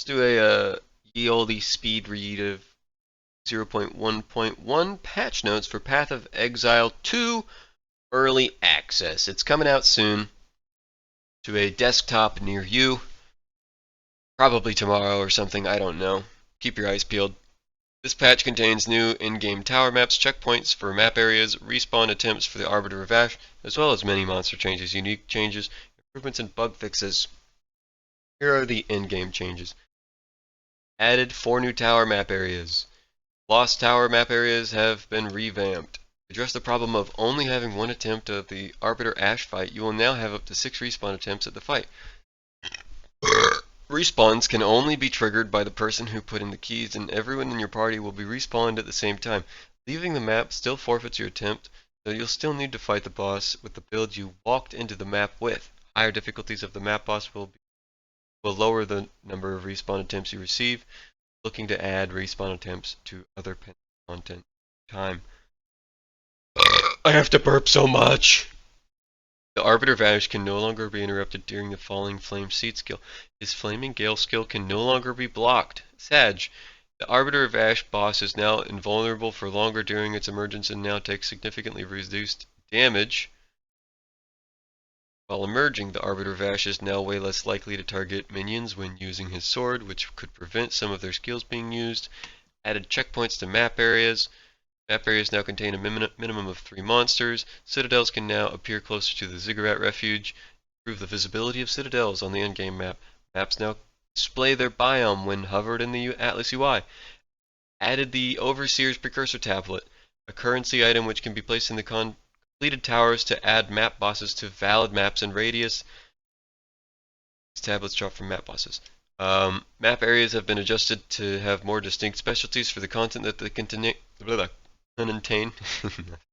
Let's do a ye olde speed read of 0.1.1 patch notes for Path of Exile 2 Early Access. It's coming out soon to a desktop near you. Probably tomorrow or something, I don't know. Keep your eyes peeled. This patch contains new in-game tower maps, checkpoints for map areas, respawn attempts for the Arbiter of Vash, as well as many monster changes, unique changes, improvements, and bug fixes. Here are the in-game changes. Added 4 new tower map areas. Lost tower map areas have been revamped. To address the problem of only having one attempt of the Arbiter Ash fight, you will now have up to 6 respawn attempts at the fight. Respawns can only be triggered by the person who put in the keys, and everyone in your party will be respawned at the same time. Leaving the map still forfeits your attempt, so you'll still need to fight the boss with the build you walked into the map with. Higher difficulties of the map boss will lower the number of respawn attempts you receive. Looking to add respawn attempts to other content time. I have to burp so much. The Arbiter Vash can no longer be interrupted during the Falling Flame Seed skill. His Flaming Gale skill can no longer be blocked. Sag. The Arbiter Vash boss is now invulnerable for longer during its emergence and now takes significantly reduced damage. While emerging, the Arbiter Vash is now way less likely to target minions when using his sword, which could prevent some of their skills being used. Added checkpoints to map areas. Map areas now contain a minimum of 3 monsters. Citadels can now appear closer to the Ziggurat Refuge. Improve the visibility of citadels on the in-game map. Maps now display their biome when hovered in the Atlas UI. Added the Overseer's Precursor Tablet, a currency item which can be placed in the completed towers to add map bosses to valid maps and radius. These tablets drop from map bosses. Map areas have been adjusted to have more distinct specialties for the content that they contain.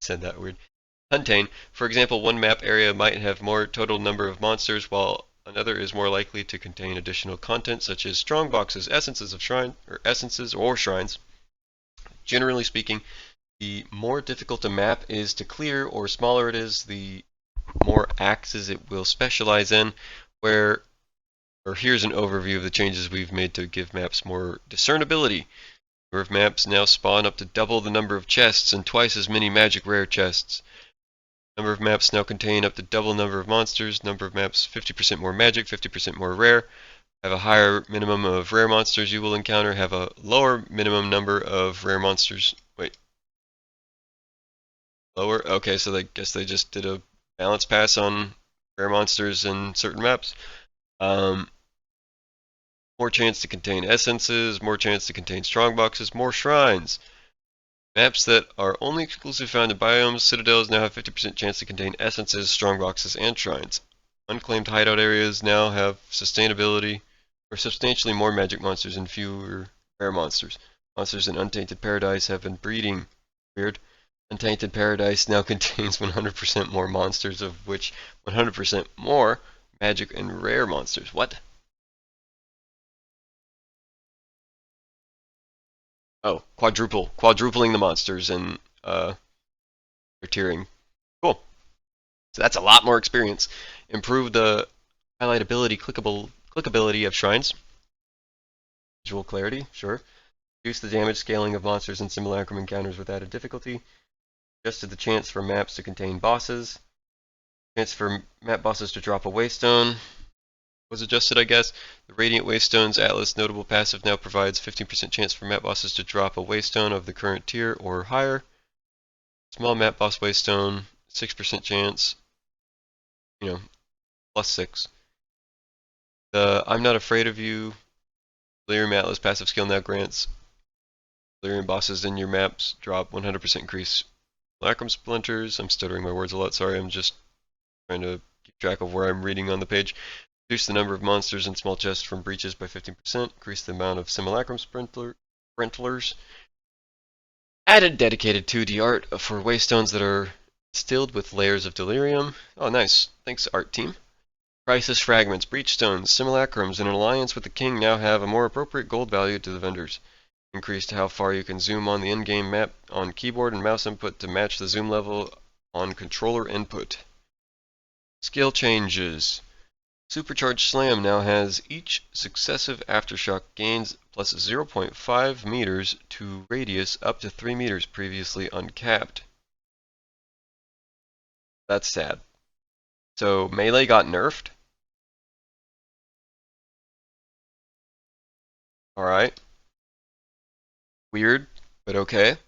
Said that weird. Contain. For example, one map area might have more total number of monsters, while another is more likely to contain additional content such as strong boxes, essences or shrines. Generally speaking, the more difficult a map is to clear or smaller it is, the more axes it will specialize in. Here's an overview of the changes we've made to give maps more discernibility. Number of maps now spawn up to double the number of chests and twice as many magic rare chests. Number of maps now contain up to double the number of monsters. Number of maps 50% more magic, 50% more rare. Have a higher minimum of rare monsters you will encounter. Have a lower minimum number of rare monsters. Wait. Lower? Okay, so I guess they just did a balance pass on rare monsters in certain maps. More chance to contain essences, more chance to contain strong boxes, more shrines. Maps that are only exclusively found in biomes, citadels now have 50% chance to contain essences, strong boxes, and shrines. Unclaimed hideout areas now have sustainability, or substantially more magic monsters and fewer rare monsters. Monsters in Untainted Paradise have been breeding. Weird. Untainted Paradise now contains 100% more monsters, of which 100% more magic and rare monsters. What? Oh, quadrupling the monsters and their tiering. Cool. So that's a lot more experience. Improve the highlightability, clickability of shrines. Visual clarity, sure. Reduce the damage scaling of monsters and simulacrum encounters with added difficulty. Adjusted the chance for maps to contain bosses. Chance for map bosses to drop a waystone was adjusted, I guess. The Radiant Waystone's Atlas notable passive now provides 15% chance for map bosses to drop a waystone of the current tier or higher. Small map boss waystone, 6% chance. Plus 6. The I'm Not Afraid of You Delirium Atlas passive skill now grants Delirium bosses in your maps drop 100% increase. Lacrum Splinters, I'm stuttering my words a lot, sorry, I'm just trying to keep track of where I'm reading on the page. Reduce the number of monsters in small chests from breaches by 15%. Increase the amount of simulacrum sprintlers. Added dedicated 2D art for waystones that are stilled with layers of delirium. Oh, nice. Thanks, art team. Crisis fragments, breachstones, simulacrums, and an alliance with the king now have a more appropriate gold value to the vendors. Increased how far you can zoom on the in-game map on keyboard and mouse input to match the zoom level on controller input. Skill changes. Supercharged Slam now has each successive aftershock gains plus 0.5 meters to radius up to 3 meters, previously uncapped. That's sad. So melee got nerfed? Alright. Weird, but okay.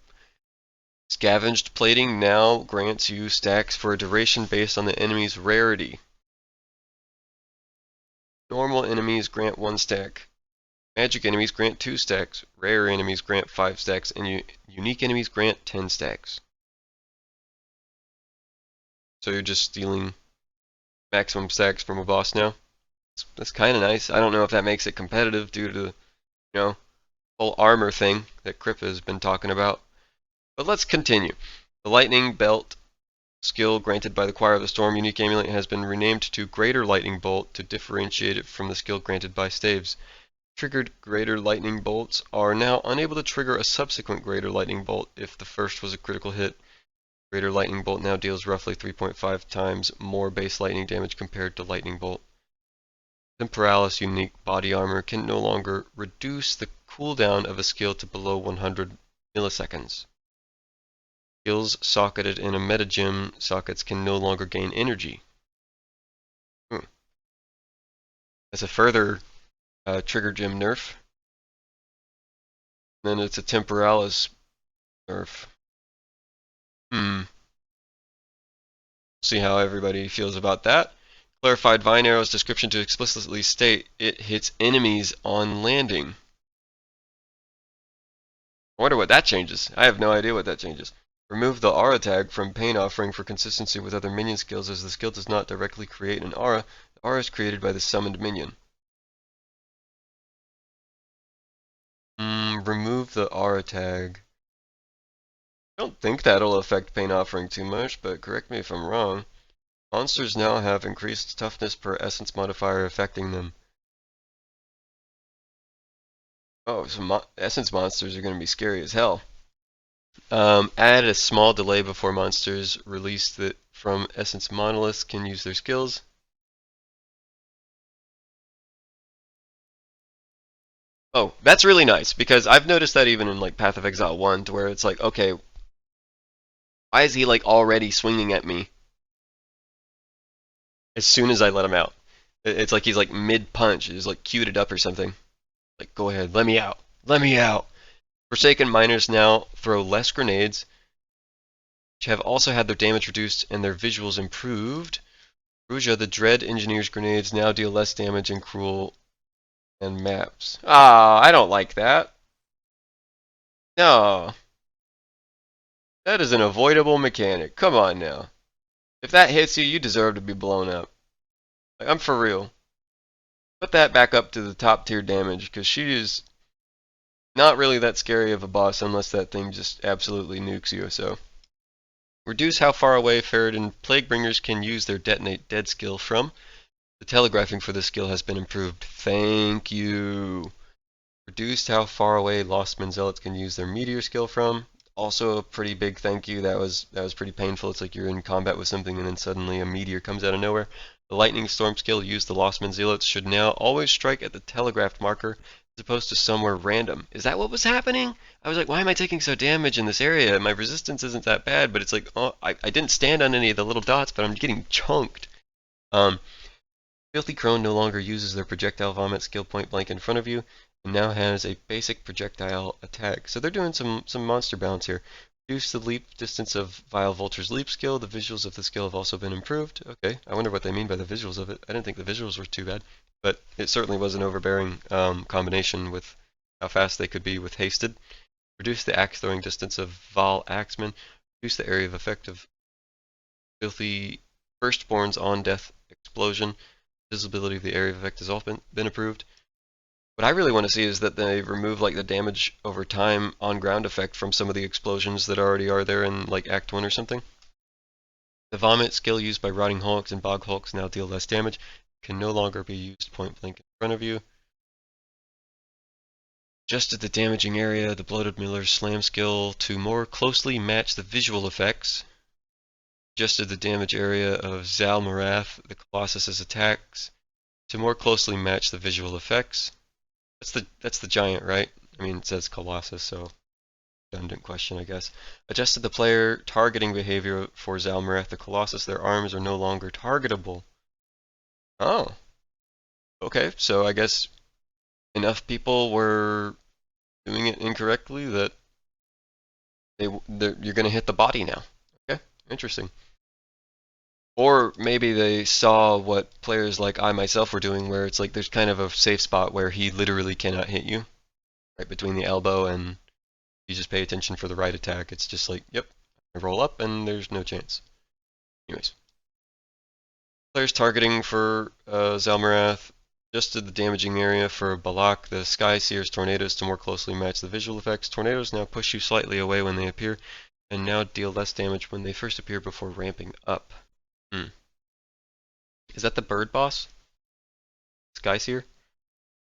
Scavenged Plating now grants you stacks for a duration based on the enemy's rarity. Normal enemies grant 1 stack. Magic enemies grant 2 stacks. Rare enemies grant 5 stacks. And unique enemies grant 10 stacks. So you're just stealing maximum stacks from a boss now. That's kind of nice. I don't know if that makes it competitive due to the, whole armor thing that Kripa has been talking about. But let's continue. The Lightning Belt skill granted by the Choir of the Storm unique amulet has been renamed to Greater Lightning Bolt to differentiate it from the skill granted by staves. Triggered Greater Lightning Bolts are now unable to trigger a subsequent Greater Lightning Bolt if the first was a critical hit. Greater Lightning Bolt now deals roughly 3.5 times more base lightning damage compared to Lightning Bolt. Temporalis unique body armor can no longer reduce the cooldown of a skill to below 100 milliseconds. Skills socketed in a metagem sockets can no longer gain energy. As a further trigger gem nerf. Then it's a Temporalis nerf. See how everybody feels about that. Clarified Vine Arrow's description to explicitly state it hits enemies on landing. I wonder what that changes. I have no idea what that changes. Remove the aura tag from Pain Offering for consistency with other minion skills, as the skill does not directly create an aura. The aura is created by the summoned minion. Remove the aura tag. I don't think that'll affect Pain Offering too much, but correct me if I'm wrong. Monsters now have increased toughness per essence modifier affecting them. Oh, so essence monsters are going to be scary as hell. Add a small delay before monsters released that from essence monoliths can use their skills. Oh, that's really nice, because I've noticed that even in like Path of Exile 1, to where it's like, okay, why is he like already swinging at me as soon as I let him out? It's like he's like mid-punch, he's like queued it up or something. Like, go ahead, let me out, let me out. Forsaken Miners now throw less grenades, which have also had their damage reduced and their visuals improved. Ruja, the Dread Engineer's grenades now deal less damage in Cruel and maps. Ah, I don't like that. No. That is an avoidable mechanic. Come on now. If that hits you, you deserve to be blown up. Like, I'm for real. Put that back up to the top tier damage, because she is not really that scary of a boss unless that thing just absolutely nukes you, so. Reduce how far away Ferrodin Plaguebringers can use their Detonate Dead skill from. The telegraphing for this skill has been improved. Thank you. Reduced how far away Lost Men Zealots can use their Meteor skill from. Also a pretty big thank you. That was pretty painful. It's like you're in combat with something and then suddenly a meteor comes out of nowhere. The Lightning Storm skill used the Lost Men Zealots should now always strike at the telegraphed marker as opposed to somewhere random. Is that what was happening? I was like, why am I taking so damage in this area? My resistance isn't that bad, but it's like, oh, I didn't stand on any of the little dots, but I'm getting chunked. Filthy Crone no longer uses their projectile vomit skill point blank in front of you, and now has a basic projectile attack. So they're doing some monster balance here. Reduce the leap distance of Vile Vulture's leap skill. The visuals of the skill have also been improved. Okay, I wonder what they mean by the visuals of it. I didn't think the visuals were too bad, but it certainly was an overbearing combination with how fast they could be with hasted. Reduce the axe throwing distance of Val Axeman. Reduce the area of effect of Filthy Firstborn's on death explosion. Visibility of the area of effect has all been approved. What I really want to see is that they remove like the damage over time on ground effect from some of the explosions that already are there in like Act 1 or something. The vomit skill used by rotting hulks and bog hulks now deal less damage. Can no longer be used point blank in front of you. Adjusted the damaging area, the Bloated Miller's slam skill to more closely match the visual effects. Adjusted the damage area of Zal Marath, the Colossus's attacks. to more closely match the visual effects. That's the giant, right? I mean, it says Colossus, so redundant question, I guess. Adjusted the player targeting behavior for Zalmarath the Colossus. Their arms are no longer targetable. Oh, okay. So I guess enough people were doing it incorrectly that you're going to hit the body now. Okay, interesting. Or maybe they saw what players like I myself were doing, where it's like there's kind of a safe spot where he literally cannot hit you, right between the elbow, and you just pay attention for the right attack. It's just like, yep, I roll up and there's no chance. Anyways, players targeting for Zalmarath adjusted the damaging area for Balak, the Sky Seer's tornadoes to more closely match the visual effects. Tornadoes now push you slightly away when they appear, and now deal less damage when they first appear before ramping up. Is that the bird boss? Sky Seer?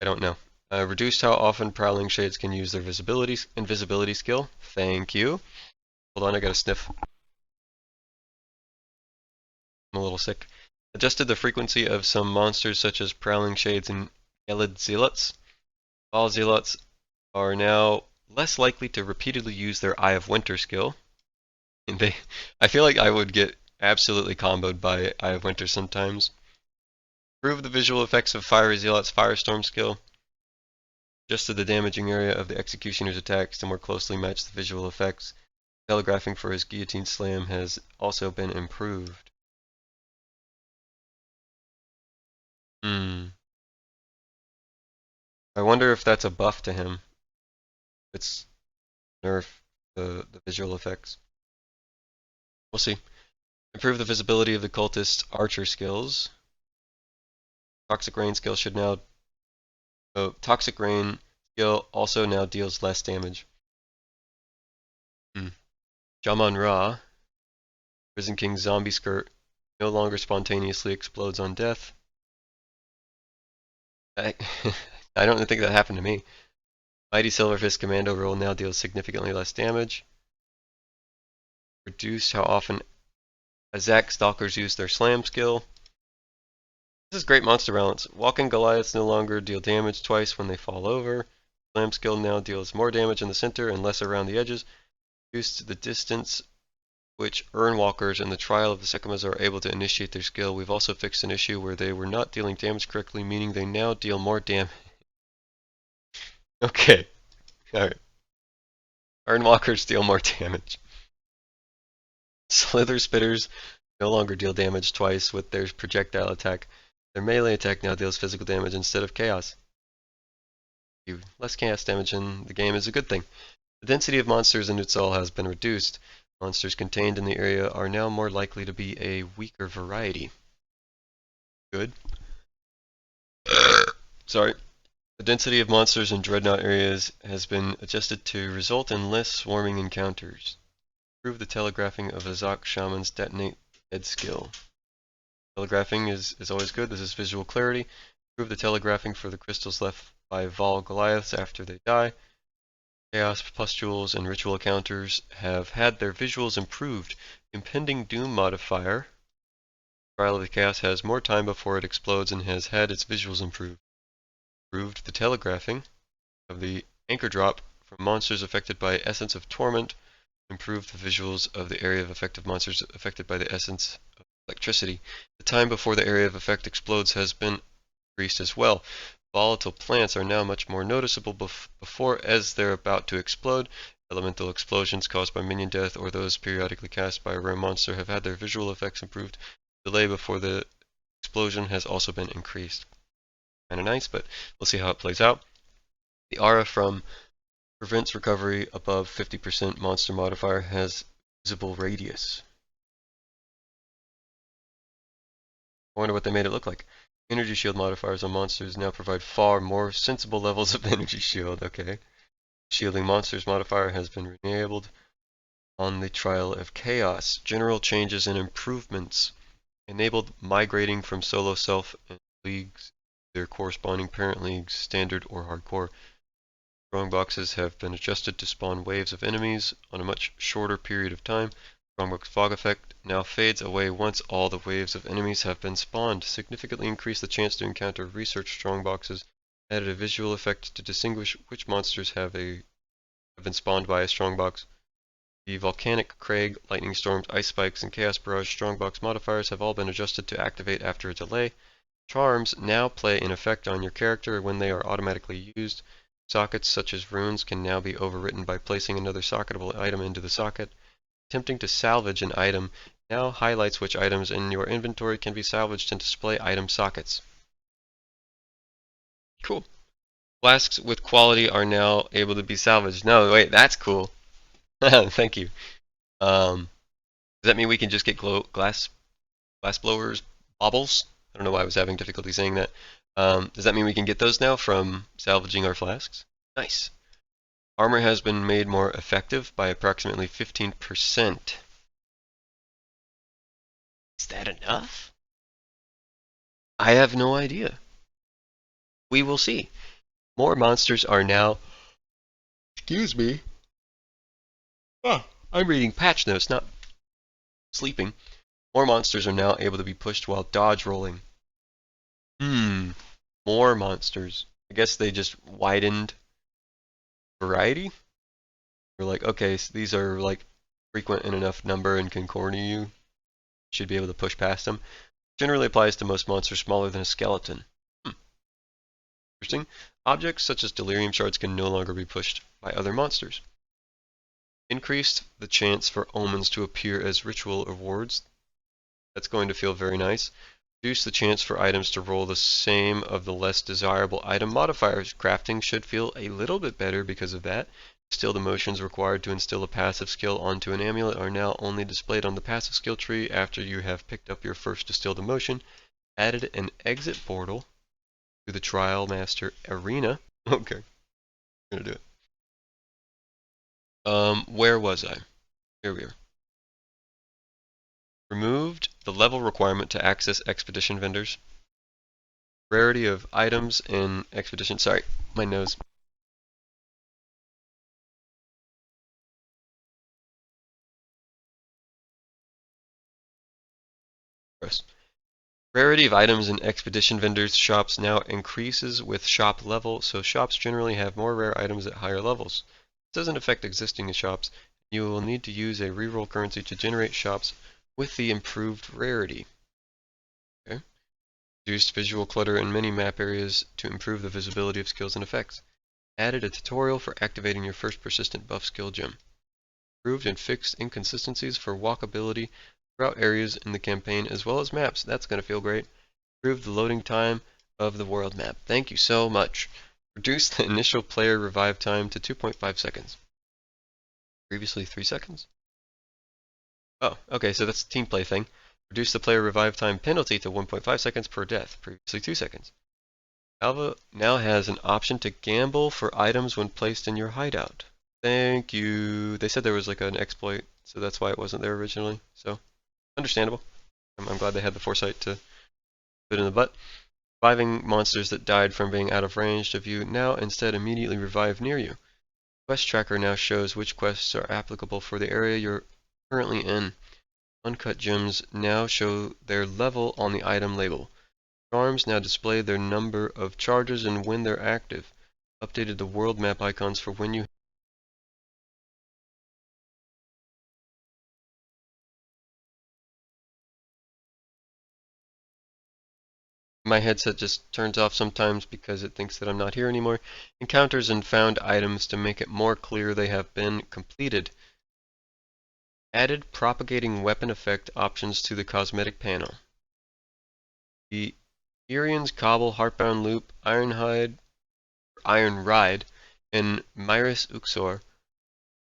I don't know. Reduced how often Prowling Shades can use their invisibility skill. Thank you. Hold on, I gotta sniff. I'm a little sick. Adjusted the frequency of some monsters such as Prowling Shades and Gelid Zealots. All Zealots are now less likely to repeatedly use their Eye of Winter skill. And I feel like I would get absolutely comboed by Eye of Winter sometimes. Improve the visual effects of Fiery Zealot's Firestorm skill. Adjusted the damaging area of the Executioner's attacks to more closely match the visual effects. Telegraphing for his Guillotine Slam has also been improved. I wonder if that's a buff to him. It's nerf the visual effects. We'll see. Improve the visibility of the cultist's archer skills. Toxic Rain skill should now... Toxic Rain skill also now deals less damage. Jaman Ra, Prison King's zombie skirt, no longer spontaneously explodes on death. I don't think that happened to me. Mighty Silverfist Commando roll now deals significantly less damage. Reduced how often Azak Stalkers use their slam skill. This is great monster balance. Walking Goliaths no longer deal damage twice when they fall over. Slam skill now deals more damage in the center and less around the edges. Reduced the distance which Urnwalkers in the Trial of the Sekimas are able to initiate their skill. We've also fixed an issue where they were not dealing damage correctly, meaning they now deal more damage. Okay. Alright. Urnwalkers deal more damage. Slither Spitters no longer deal damage twice with their projectile attack. Their melee attack now deals physical damage instead of chaos. Less chaos damage in the game is a good thing. The density of monsters in Utsal has been reduced. Monsters contained in the area are now more likely to be a weaker variety. Good. Sorry. The density of monsters in Dreadnought areas has been adjusted to result in less swarming encounters. Improve the telegraphing of Azak Shaman's detonate dead skill. Telegraphing is always good. This is visual clarity. Improve the telegraphing for the crystals left by Vol Goliaths after they die. Chaos, pustules, and ritual counters have had their visuals improved. Impending Doom modifier. Trial of the Chaos has more time before it explodes and has had its visuals improved. Improved the telegraphing of the anchor drop from monsters affected by Essence of Torment. Improved the visuals of the area of effect of monsters affected by the Essence of Electricity. The time before the area of effect explodes has been increased as well. Volatile plants are now much more noticeable before as they're about to explode. Elemental explosions caused by minion death or those periodically cast by a rare monster have had their visual effects improved. Delay before the explosion has also been increased. Kinda nice, but we'll see how it plays out. The aura from prevents recovery above 50% monster modifier has visible radius. I wonder what they made it look like. Energy shield modifiers on monsters now provide far more sensible levels of energy shield. Okay. Shielding monsters modifier has been enabled on the Trial of Chaos. General changes and improvements. Enabled migrating from solo self and leagues, their corresponding parent leagues, standard or hardcore. Strong boxes have been adjusted to spawn waves of enemies on a much shorter period of time. Strongbox Fog Effect now fades away once all the waves of enemies have been spawned. Significantly increased the chance to encounter research strongboxes. Added a visual effect to distinguish which monsters have been spawned by a strongbox. The Volcanic Crag, Lightning Storms, Ice Spikes, and Chaos Barrage strongbox modifiers have all been adjusted to activate after a delay. Charms now play an effect on your character when they are automatically used. Sockets such as runes can now be overwritten by placing another socketable item into the socket. Attempting to salvage an item now highlights which items in your inventory can be salvaged and display item sockets. Cool. Flasks with quality are now able to be salvaged. No, wait, that's cool. Thank you. Does that mean we can just get glass blowers, baubles? I don't know why I was having difficulty saying that. Does that mean we can get those now from salvaging our flasks? Nice. Armor has been made more effective by approximately 15%. Is that enough? I have no idea. We will see. More monsters are now... Excuse me. Oh, I'm reading patch notes, not sleeping. More monsters are now able to be pushed while dodge rolling. More monsters. I guess they just widened variety? We're like, okay, so these are like frequent in enough number and can corner you. Should be able to push past them. Generally applies to most monsters smaller than a skeleton. Interesting. Objects such as delirium shards can no longer be pushed by other monsters. Increased the chance for omens to appear as ritual rewards. That's going to feel very nice. Reduce the chance for items to roll the same of the less desirable item modifiers. Crafting should feel a little bit better because of that. Still, the motions required to instill a passive skill onto an amulet are now only displayed on the passive skill tree after you have picked up your first distilled emotion. Added an exit portal to the Trial Master Arena. Okay, I'm gonna do it. Where was I? Here we are. Removed the level requirement to access expedition vendors. Rarity of items in expedition. Sorry, my nose. Gross. Rarity of items in expedition vendors shops now increases with shop level, so shops generally have more rare items at higher levels. This doesn't affect existing shops. You will need to use a reroll currency to generate shops with the improved rarity. Okay. Reduced visual clutter in many map areas to improve the visibility of skills and effects. Added a tutorial for activating your first persistent buff skill gem. Improved and fixed inconsistencies for walkability throughout areas in the campaign as well as maps. That's going to feel great. Improved the loading time of the world map. Thank you so much. Reduced the initial player revive time to 2.5 seconds. Previously 3 seconds? Oh, okay, so that's a team play thing. Reduce the player revive time penalty to 1.5 seconds per death, previously 2 seconds. Alva now has an option to gamble for items when placed in your hideout. Thank you. They said there was like an exploit, so that's why it wasn't there originally. So, understandable. I'm glad they had the foresight to put it in the butt. Reviving monsters that died from being out of range of you now instead immediately revive near you. Quest tracker now shows which quests are applicable for the area you're currently in. Uncut gems now show their level on the item label. Charms now display their number of charges and when they're active. Updated the world map icons for when you... My headset just turns off sometimes because it thinks that I'm not here anymore. Encounters and found items to make it more clear they have been completed. Added propagating weapon effect options to the cosmetic panel. The Irian's Cobble, Heartbound Loop, Iron Ride, and Myris Uxor.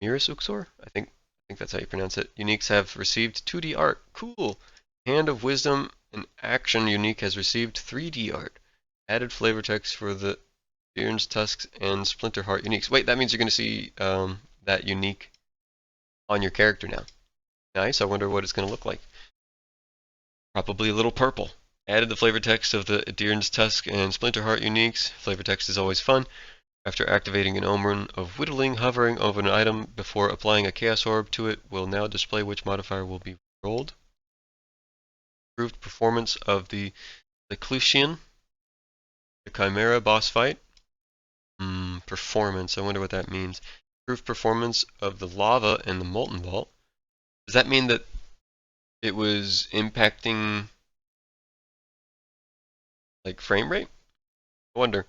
I think that's how you pronounce it. Uniques have received 2D art. Cool. Hand of Wisdom and Action unique has received 3D art. Added flavor text for the Irian's Tusks and Splinterheart uniques. Wait, that means you're going to see that unique on your character now. Nice. I wonder what it's going to look like. Probably a little purple. Added the flavor text of the Irian's Tusk and Splinterheart uniques. Flavor text is always fun. After activating an omen of whittling, hovering over an item before applying a Chaos Orb to it will now display which modifier will be rolled. Improved performance of the Leclusian, the Chimera boss fight. Performance, I wonder what that means. Improved performance of the Lava and the Molten Vault. Does that mean that it was impacting like frame rate? I wonder.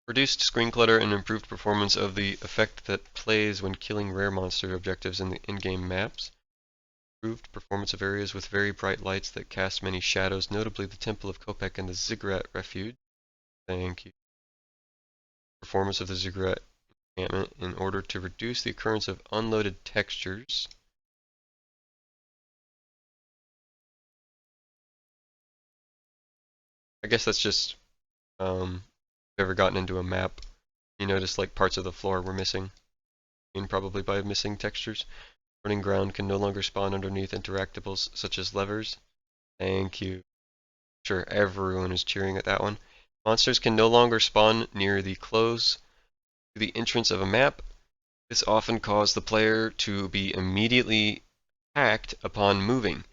Reduced screen clutter and improved performance of the effect that plays when killing rare monster objectives in the in-game maps. Improved performance of areas with very bright lights that cast many shadows, notably the Temple of Kopek and the Ziggurat Refuge. Thank you. Performance of the Ziggurat encampment in order to reduce the occurrence of unloaded textures. I guess that's just if you've ever gotten into a map, you notice like parts of the floor were missing, and probably by missing textures. Running ground can no longer spawn underneath interactables such as levers. Thank you. Sure, everyone is cheering at that one. Monsters can no longer spawn near the close to the entrance of a map. This often caused the player to be immediately attacked upon moving.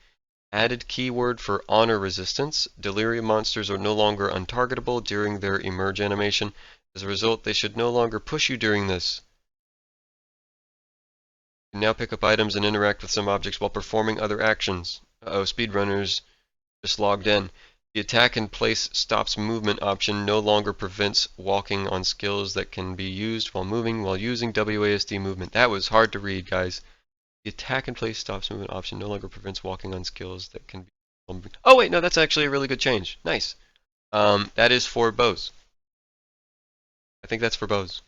Added keyword for honor resistance. Delirium monsters are no longer untargetable during their emerge animation. As a result, they should no longer push you during this. You can now pick up items and interact with some objects while performing other actions. Speedrunners just logged in. The attack in place stops movement option no longer prevents walking on skills that can be used while moving while using WASD movement. That was hard to read, guys. The attack in place stops movement option no longer prevents walking on skills that can be... Oh wait, no, that's actually a really good change. Nice. That is for bows. I think that's for bows.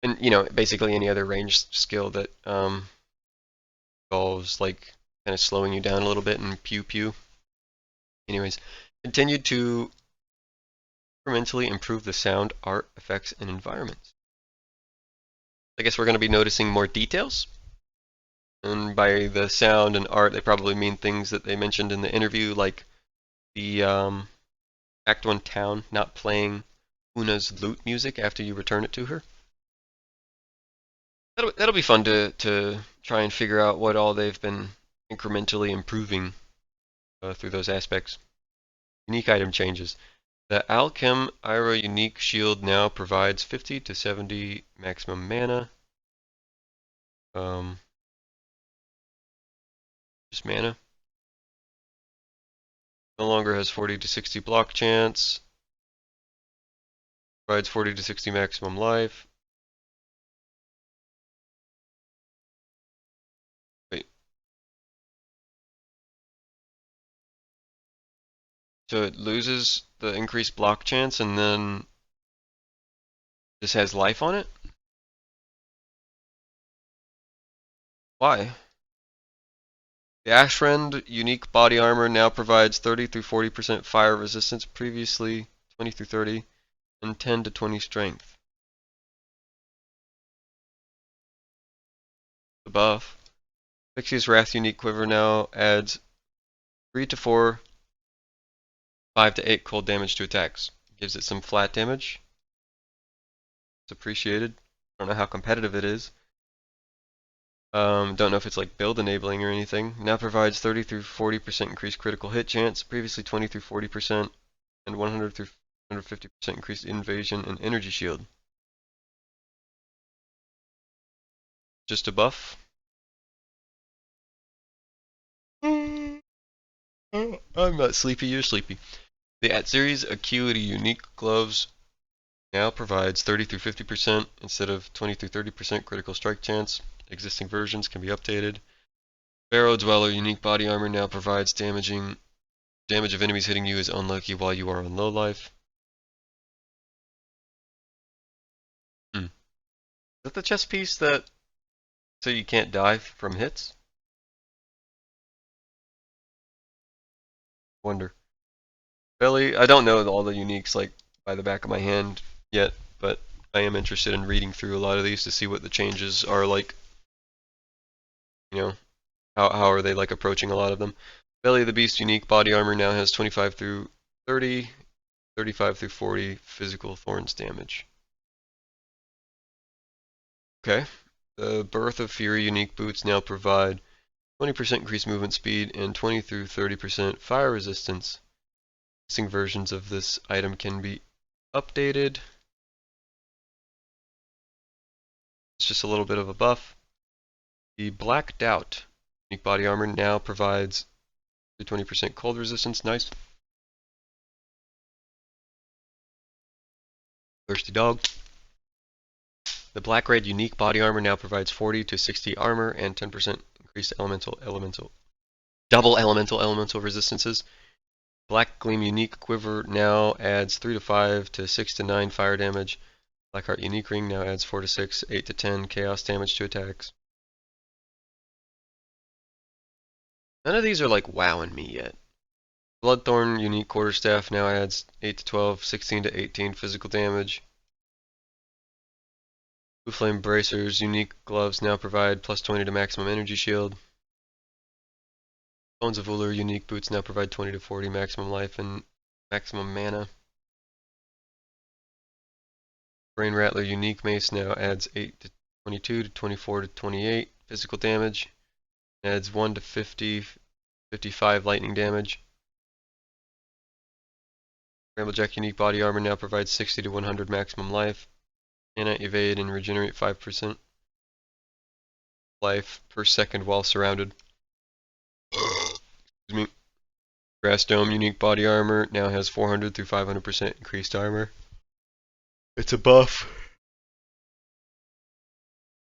And, you know, basically any other ranged skill that involves, like, kind of slowing you down a little bit and pew pew. Anyways, continued to incrementally improve the sound, art, effects, and environments. I guess we're going to be noticing more details. And by the sound and art, they probably mean things that they mentioned in the interview, like the Act 1 town not playing Una's lute music after you return it to her. That'll be fun to try and figure out what all they've been incrementally improving through those aspects. Unique item changes. The Alchem Ira unique shield now provides 50 to 70 maximum mana. Just mana. No longer has 40 to 60 block chance. Provides 40 to 60 maximum life. Wait. So it loses the increased block chance and then this has life on it? Why? The Ashfriend unique body armor now provides 30 through 40% fire resistance, previously 20 through 30, and 10 to 20 strength. The buff. Pixie's Wrath unique quiver now adds 3 to 4, 5 to 8 cold damage to attacks. Gives it some flat damage. It's appreciated. I don't know how competitive it is. Don't know if it's like build enabling or anything. Now provides 30 through 40% increased critical hit chance, previously 20 through 40%, and 100 through 150% increased invasion and energy shield. Just a buff. I'm not sleepy, you're sleepy. The At-Series Acuity Unique Gloves now provides 30 through 50% instead of 20 through 30% critical strike chance. Existing versions can be updated. Barrow Dweller Unique Body Armor now provides damage of enemies hitting you is unlucky while you are on low life. Is that the chest piece that so you can't die from hits? Wonder. Belly, I don't know all the uniques like by the back of my hand yet, but I am interested in reading through a lot of these to see what the changes are like. You know, how are they like approaching a lot of them. Belly of the Beast unique body armor now has 25 through 30 35 through 40 physical thorns damage. Okay. The Birth of Fury unique boots now provide 20% increased movement speed and 20 through 30% fire resistance. Existing versions of this item can be updated. It's just a little bit of a buff. The Black Doubt unique body armor now provides 20% cold resistance. Nice. Thirsty Dog. The Black Red unique body armor now provides 40 to 60 armor and 10% increased double elemental resistances. Black Gleam unique quiver now adds 3 to 5 to 6 to 9 fire damage. Blackheart unique ring now adds 4 to 6, 8 to 10 chaos damage to attacks. None of these are like wowing me yet. Bloodthorn unique quarterstaff now adds 8 to 12, 16 to 18 physical damage. Blue Flame Bracers unique gloves now provide plus 20 to maximum energy shield. Bones of Uller unique boots now provide 20 to 40 maximum life and maximum mana. Brain Rattler unique mace now adds 8 to 22 to 24 to 28 physical damage. Adds 1 to 50, 55 lightning damage. Bramblejack unique body armor now provides 60 to 100 maximum life. Mana evade and regenerate 5% life per second while surrounded. Excuse me. Grass Dome unique body armor now has 400 through 500% increased armor. It's a buff.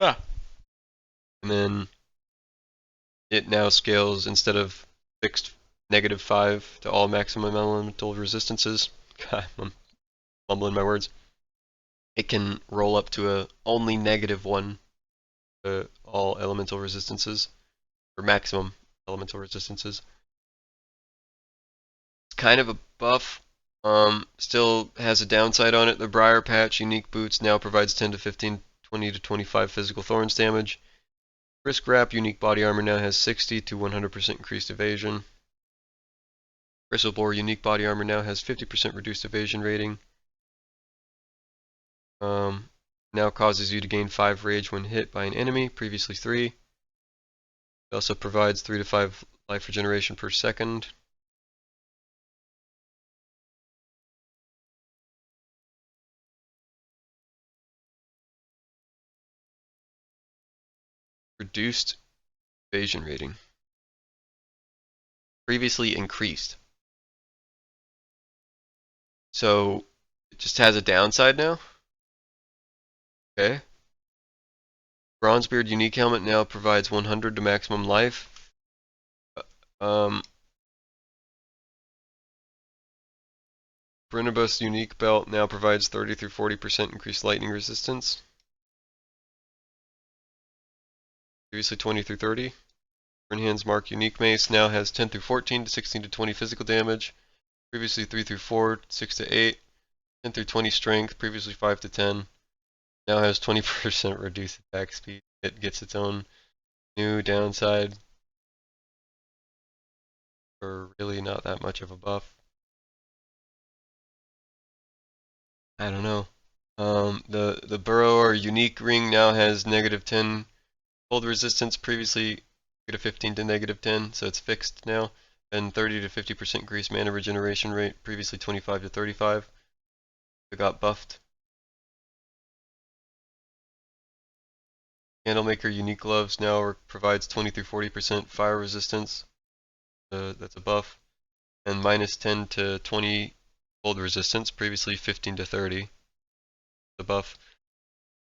And then it now scales instead of fixed -5 to all maximum elemental resistances. God, I'm mumbling my words. It can roll up to a only -1 to all elemental resistances, or maximum elemental resistances. It's kind of a buff. Still has a downside on it. The Briar Patch unique boots now provides 10 to 15, 20 to 25 physical thorns damage. Risk Wrap unique body armor now has 60 to 100% increased evasion. Bristlebore unique body armor now has 50% reduced evasion rating. Now causes you to gain 5 rage when hit by an enemy, previously 3. It also provides 3 to 5 life regeneration per second. Reduced evasion rating. Previously increased. So it just has a downside now? Okay. Bronzebeard unique helmet now provides 100 to maximum life. Brinibus unique belt now provides 30 through 40% increased lightning resistance. Previously 20 through 30. Brinhands Mark unique mace now has 10 through 14 to 16 to 20 physical damage. Previously 3 through 4, 6 to 8. 10 through 20 strength, previously 5 to 10. Now has 20% reduced attack speed. It gets its own new downside. For really not that much of a buff. I don't know. The Burrower unique ring now has -10 cold resistance, previously -15 to -10, so it's fixed now. And 30 to 50% increased mana regeneration rate, previously 25 to 35. It got buffed. Candlemaker unique gloves now provides 20 through 40% fire resistance. That's a buff. And -10 to 20 cold resistance, previously 15 to 30. The buff.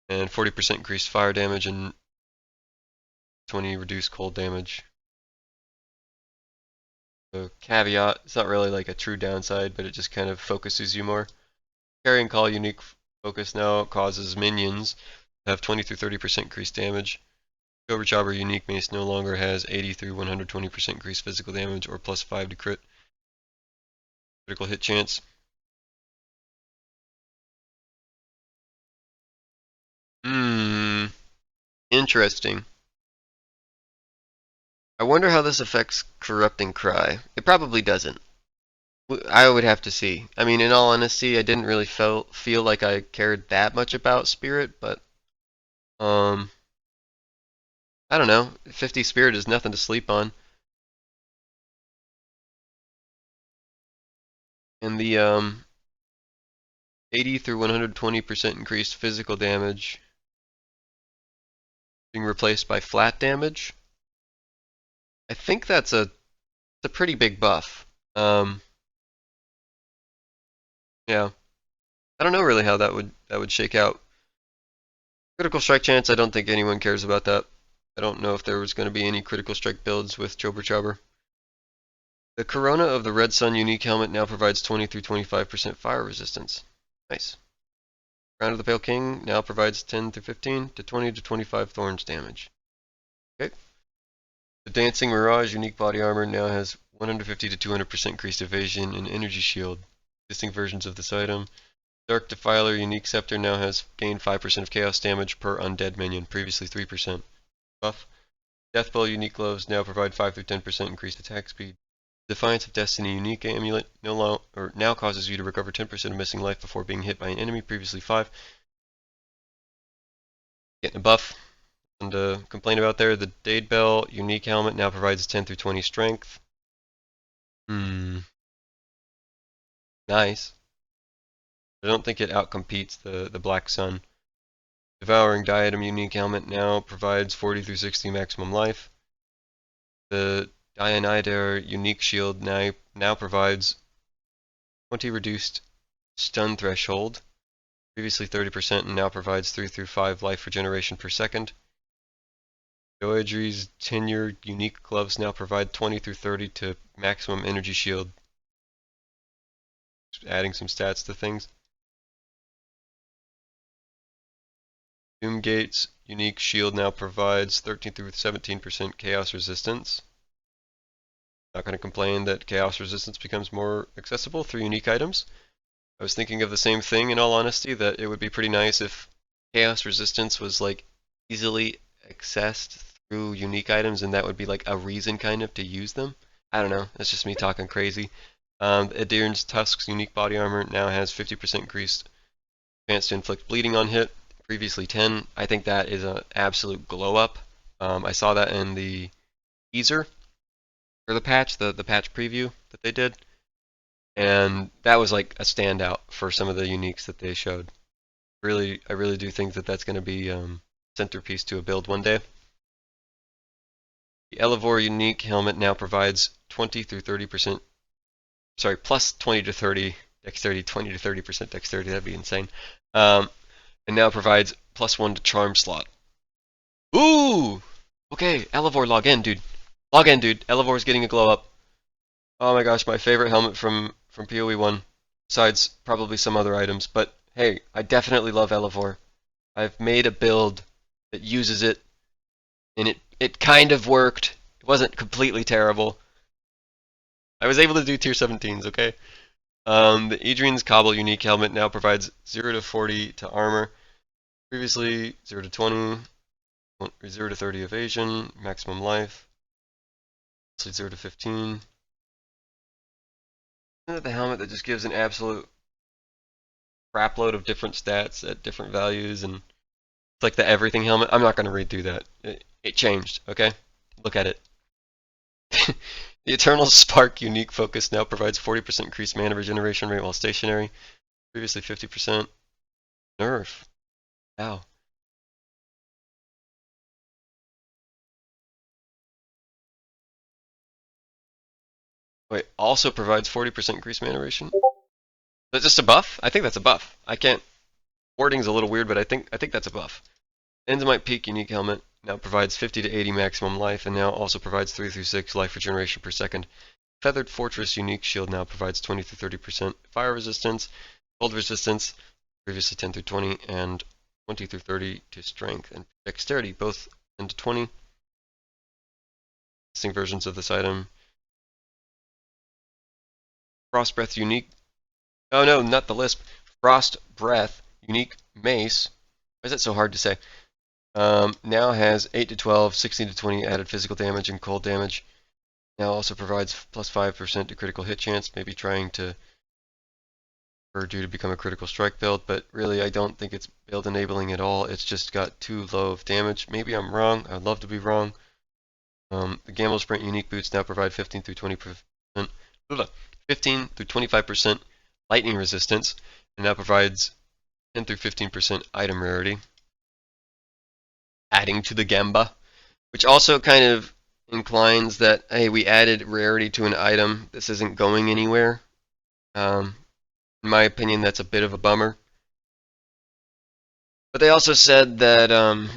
And 40% increased fire damage and 20 reduced cold damage. So caveat, it's not really like a true downside, but it just kind of focuses you more. Carrying Call unique focus now causes minions to have 20 through 30% increased damage. Cobra Chopper unique mace no longer has 80 through 120% increased physical damage or +5 to critical hit chance. Interesting. I wonder how this affects Corrupting Cry. It probably doesn't. I would have to see. I mean, in all honesty, I didn't really feel like I cared that much about Spirit, but um, I don't know. 50 Spirit is nothing to sleep on. And the 80 through 120% increased physical damage being replaced by flat damage. I think that's a pretty big buff. Yeah, I don't know really how that would shake out. Critical strike chance, I don't think anyone cares about that. I don't know if there was going to be any critical strike builds with Chober Chobber. The Corona of the Red Sun unique helmet now provides 20 through 25% fire resistance. Nice. Crown of the Pale King now provides 10 through 15 to 20 to 25 thorns damage. Okay. The Dancing Mirage unique body armor now has 150 to 200% increased evasion and energy shield. Existing versions of this item. Dark Defiler unique scepter now has gained 5% of chaos damage per undead minion, previously 3% buff. Deathbell unique gloves now provide 5 through 10% increased attack speed. Defiance of Destiny unique amulet now causes you to recover 10% of missing life before being hit by an enemy, previously 5. Getting a buff. And to complain about there, the Dade Bell unique helmet now provides 10 through 20 strength. Nice. I don't think it outcompetes the Black Sun. Devouring Diadem unique helmet now provides 40 through 60 maximum life. The Dianydar unique shield now provides 20 reduced stun threshold, previously 30%, and now provides 3 through 5 life regeneration per second. Doedri's Tenure unique gloves now provide 20 through 30 to maximum energy shield. Just adding some stats to things. Doomgate's unique shield now provides 13 through 17% chaos resistance. Not going to complain that chaos resistance becomes more accessible through unique items. I was thinking of the same thing in all honesty, that it would be pretty nice if chaos resistance was like easily accessed through unique items, and that would be like a reason kind of to use them. I don't know, that's just me talking crazy. Adirn's Tusk's unique body armor now has 50% increased chance to inflict bleeding on hit, previously 10. I think that is an absolute glow up. I saw that in the teaser for the patch, the patch preview that they did, and that was like a standout for some of the uniques that they showed. I really do think that that's going to be centerpiece to a build one day. The Elevore unique helmet now provides 20 through 30%, sorry, plus 20 to 30 dexterity, 20 to 30% dexterity. That'd be insane. And now provides plus 1 to charm slot. Ooh! Okay, Elevore, log in, dude. Log in, dude. Elevore's getting a glow up. Oh my gosh, my favorite helmet from PoE 1, besides probably some other items. But hey, I definitely love Elevore. I've made a build that uses it, and it kind of worked. It wasn't completely terrible. I was able to do tier 17s, okay? The Adrian's Cobble unique helmet now provides 0 to 40 to armor. Previously 0 to 20, 0 to 30 evasion, maximum life. 0 to 15. The helmet that just gives an absolute crapload of different stats at different values, and it's like the everything helmet. I'm not going to read through that. It changed, okay? Look at it. The Eternal Spark unique focus now provides 40% increased mana regeneration rate while stationary. Previously 50%. Nerf. Wow. Wait, also provides 40% increased mana regeneration? Is that just a buff? I think that's a buff. I can't. Wording's a little weird, but I think that's a buff. Enzymite Peak unique helmet now provides 50 to 80 maximum life, and now also provides 3 through 6 life regeneration per second. Feathered Fortress unique shield now provides 20 through 30% fire resistance, cold resistance, previously 10 through 20, and 20 through 30 to strength and dexterity, both 10 to 20. Existing versions of this item. Frost Breath unique. Oh no, not the Lisp. Frost Breath unique mace. Why is that so hard to say? Now has 8 to 12, 16 to 20 added physical damage and cold damage. Now also provides plus 5% to critical hit chance, maybe trying to urge you to become a critical strike build, but really I don't think it's build enabling at all. It's just got too low of damage. Maybe I'm wrong. I'd love to be wrong. The Gamble Sprint unique boots now provide 15 through 20%, 15 through 25% lightning resistance, and that provides 10 through 15% item rarity, adding to the Gamba, which also kind of inclines that, hey, we added rarity to an item. This isn't going anywhere. In my opinion, that's a bit of a bummer. But they also said that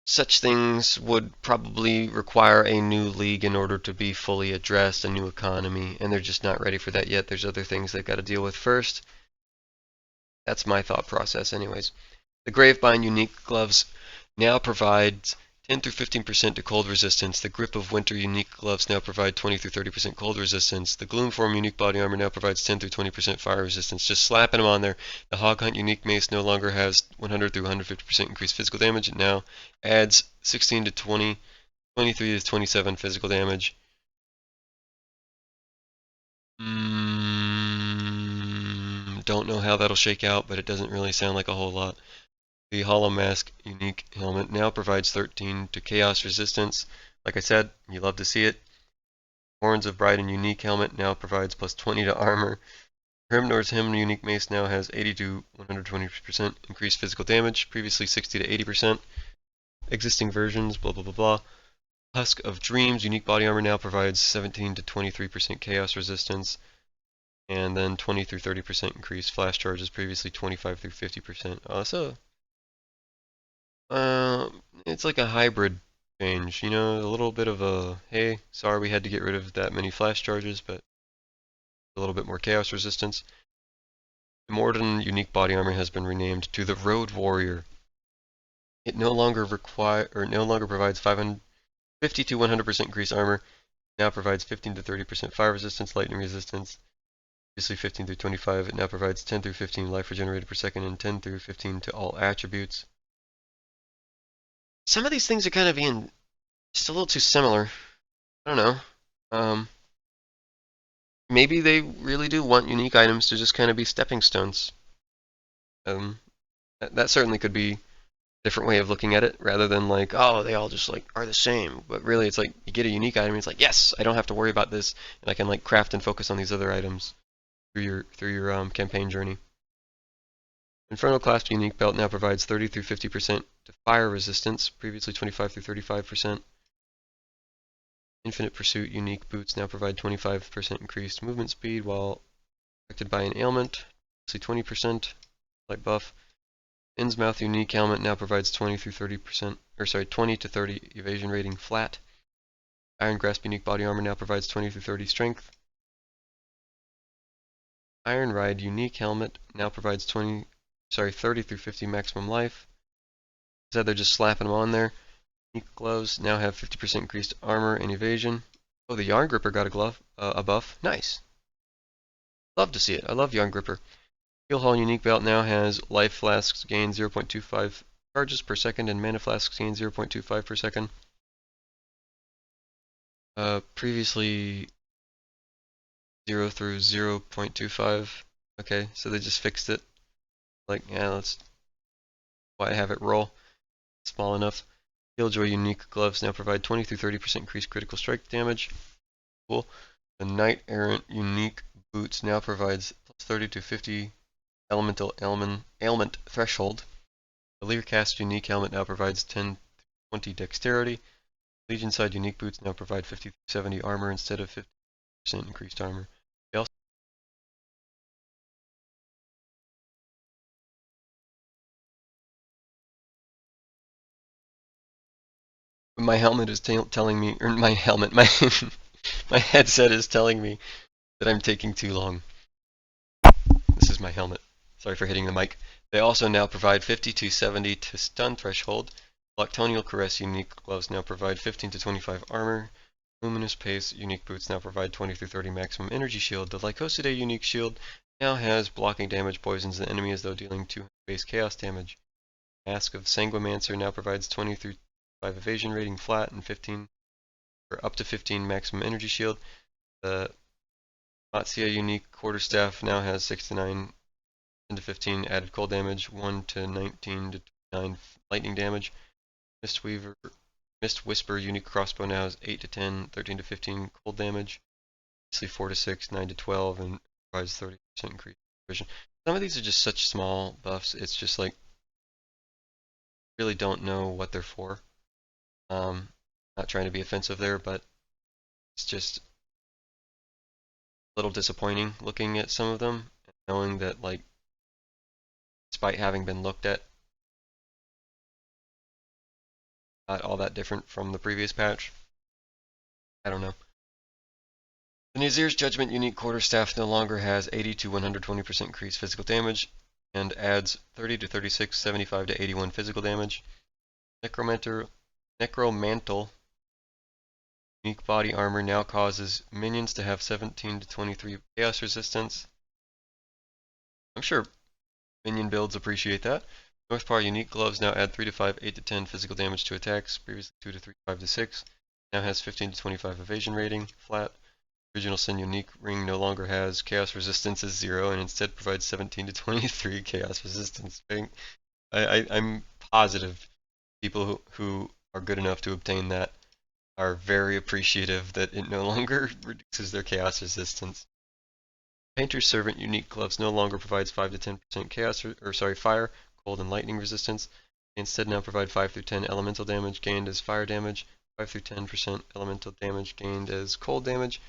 such things would probably require a new league in order to be fully addressed, a new economy, and they're just not ready for that yet. There's other things they've got to deal with first. That's my thought process anyways. The Gravebind unique gloves now provides 10 through 15% to cold resistance. The Grip of Winter unique gloves now provide 20 through 30% cold resistance. The Gloomform unique body armor now provides 10 through 20% fire resistance. Just slapping them on there. The Hog Hunt unique mace no longer has 100 through 150% increased physical damage. It now adds 16 to 20, 23 to 27 physical damage. Don't know how that'll shake out, but it doesn't really sound like a whole lot. The Hollow Mask unique helmet now provides 13 to chaos resistance. Like I said, you love to see it. Horns of Bride and unique helmet now provides plus 20 to armor. Hrimnor's Hymn unique mace now has 80 to 120% increased physical damage, previously 60 to 80%. Existing versions, blah blah blah blah. Husk of Dreams unique body armor now provides 17 to 23% chaos resistance, and then 20 through 30% increased flash charges, previously 25 through 50%. It's like a hybrid change, you know, a little bit of a, hey, sorry we had to get rid of that many flash charges, but a little bit more chaos resistance. The Morden unique body armor has been renamed to the Road Warrior. It no longer provides 50 to 100% increased armor. Now provides 15 to 30% fire resistance, lightning resistance. Previously 15 through 25. It now provides 10 through 15 life regenerated per second and 10 through 15 to all attributes. Some of these things are kind of being just a little too similar. I don't know. Maybe they really do want unique items to just kind of be stepping stones. That certainly could be a different way of looking at it, rather than like, oh, they all just like are the same. But really, it's like you get a unique item, and it's like, yes, I don't have to worry about this, and I can like craft and focus on these other items through your campaign journey. Infernal Clasp unique belt now provides 30 through 50% to fire resistance, previously 25 through 35%. Infinite Pursuit unique boots now provide 25% increased movement speed while affected by an ailment, previously 20% light buff. Innsmouth unique helmet now provides 20 through 30%, or sorry, 20 to 30 evasion rating flat. Iron Grasp unique body armor now provides 20 through 30 strength. Iron Ride unique helmet now provides 30 through 50 maximum life. Instead, they're just slapping them on there. Unique gloves now have 50% increased armor and evasion. Oh, the Yarn Gripper got a buff. Nice. Love to see it. I love Yarn Gripper. Heal Hall unique belt now has life flasks gain 0.25 charges per second and mana flasks gain 0.25 per second. Previously 0 through 0.25. Okay, so they just fixed it. Like, yeah, that's why I have it roll. Small enough. Killjoy unique gloves now provide 20 through 30% increased critical strike damage. Cool. The Knight Errant unique boots now provides plus 30 to 50 elemental ailment threshold. The Learcast unique helmet now provides 10 to 20 dexterity. Legion side unique boots now provide 50 to 70 armor instead of 50% increased armor. They also my helmet is telling me, or my helmet, my my headset is telling me that I'm taking too long. This is my helmet. Sorry for hitting the mic. They also now provide 50 to 70 to stun threshold. Loctonial Caress unique gloves now provide 15 to 25 armor. Luminous Pace unique boots now provide 20 through 30 maximum energy shield. The Lycosidae unique shield now has blocking damage poisons the enemy as though dealing 200 base chaos damage. Mask of Sanguimancer now provides 20 through 5 evasion rating flat and 15 for up to 15 maximum energy shield. The Matsuya unique quarterstaff now has 6 to 9, 10 to 15 added cold damage, 1 to 19 to 9 lightning damage. Mist Whisper unique crossbow now has 8 to 10, 13 to 15 cold damage. Obviously 4 to 6, 9 to 12, and provides 30% increase vision. Some of these are just such small buffs, it's just like, really don't know what they're for. Not trying to be offensive there, but it's just a little disappointing looking at some of them, knowing that, like, despite having been looked at, not all that different from the previous patch. I don't know. The Nazir's Judgment unique quarterstaff no longer has 80 to 120% increased physical damage and adds 30 to 36, 75 to 81 physical damage. Necromantle unique body armor now causes minions to have 17 to 23 chaos resistance. I'm sure minion builds appreciate that. Northpaw unique gloves now add 3 to 5, 8 to 10 physical damage to attacks, previously 2 to 3, 5 to 6. Now has 15 to 25 evasion rating, flat. Original Sin unique ring no longer has chaos resistance as 0 and instead provides 17 to 23 chaos resistance. I'm positive people who are good enough to obtain that are very appreciative that it no longer reduces their chaos resistance. Painter's Servant unique gloves no longer provides 5 to 10% fire, cold, and lightning resistance. They instead now provide 5 through 10 elemental damage gained as fire damage, 5 through 10% elemental damage gained as cold damage,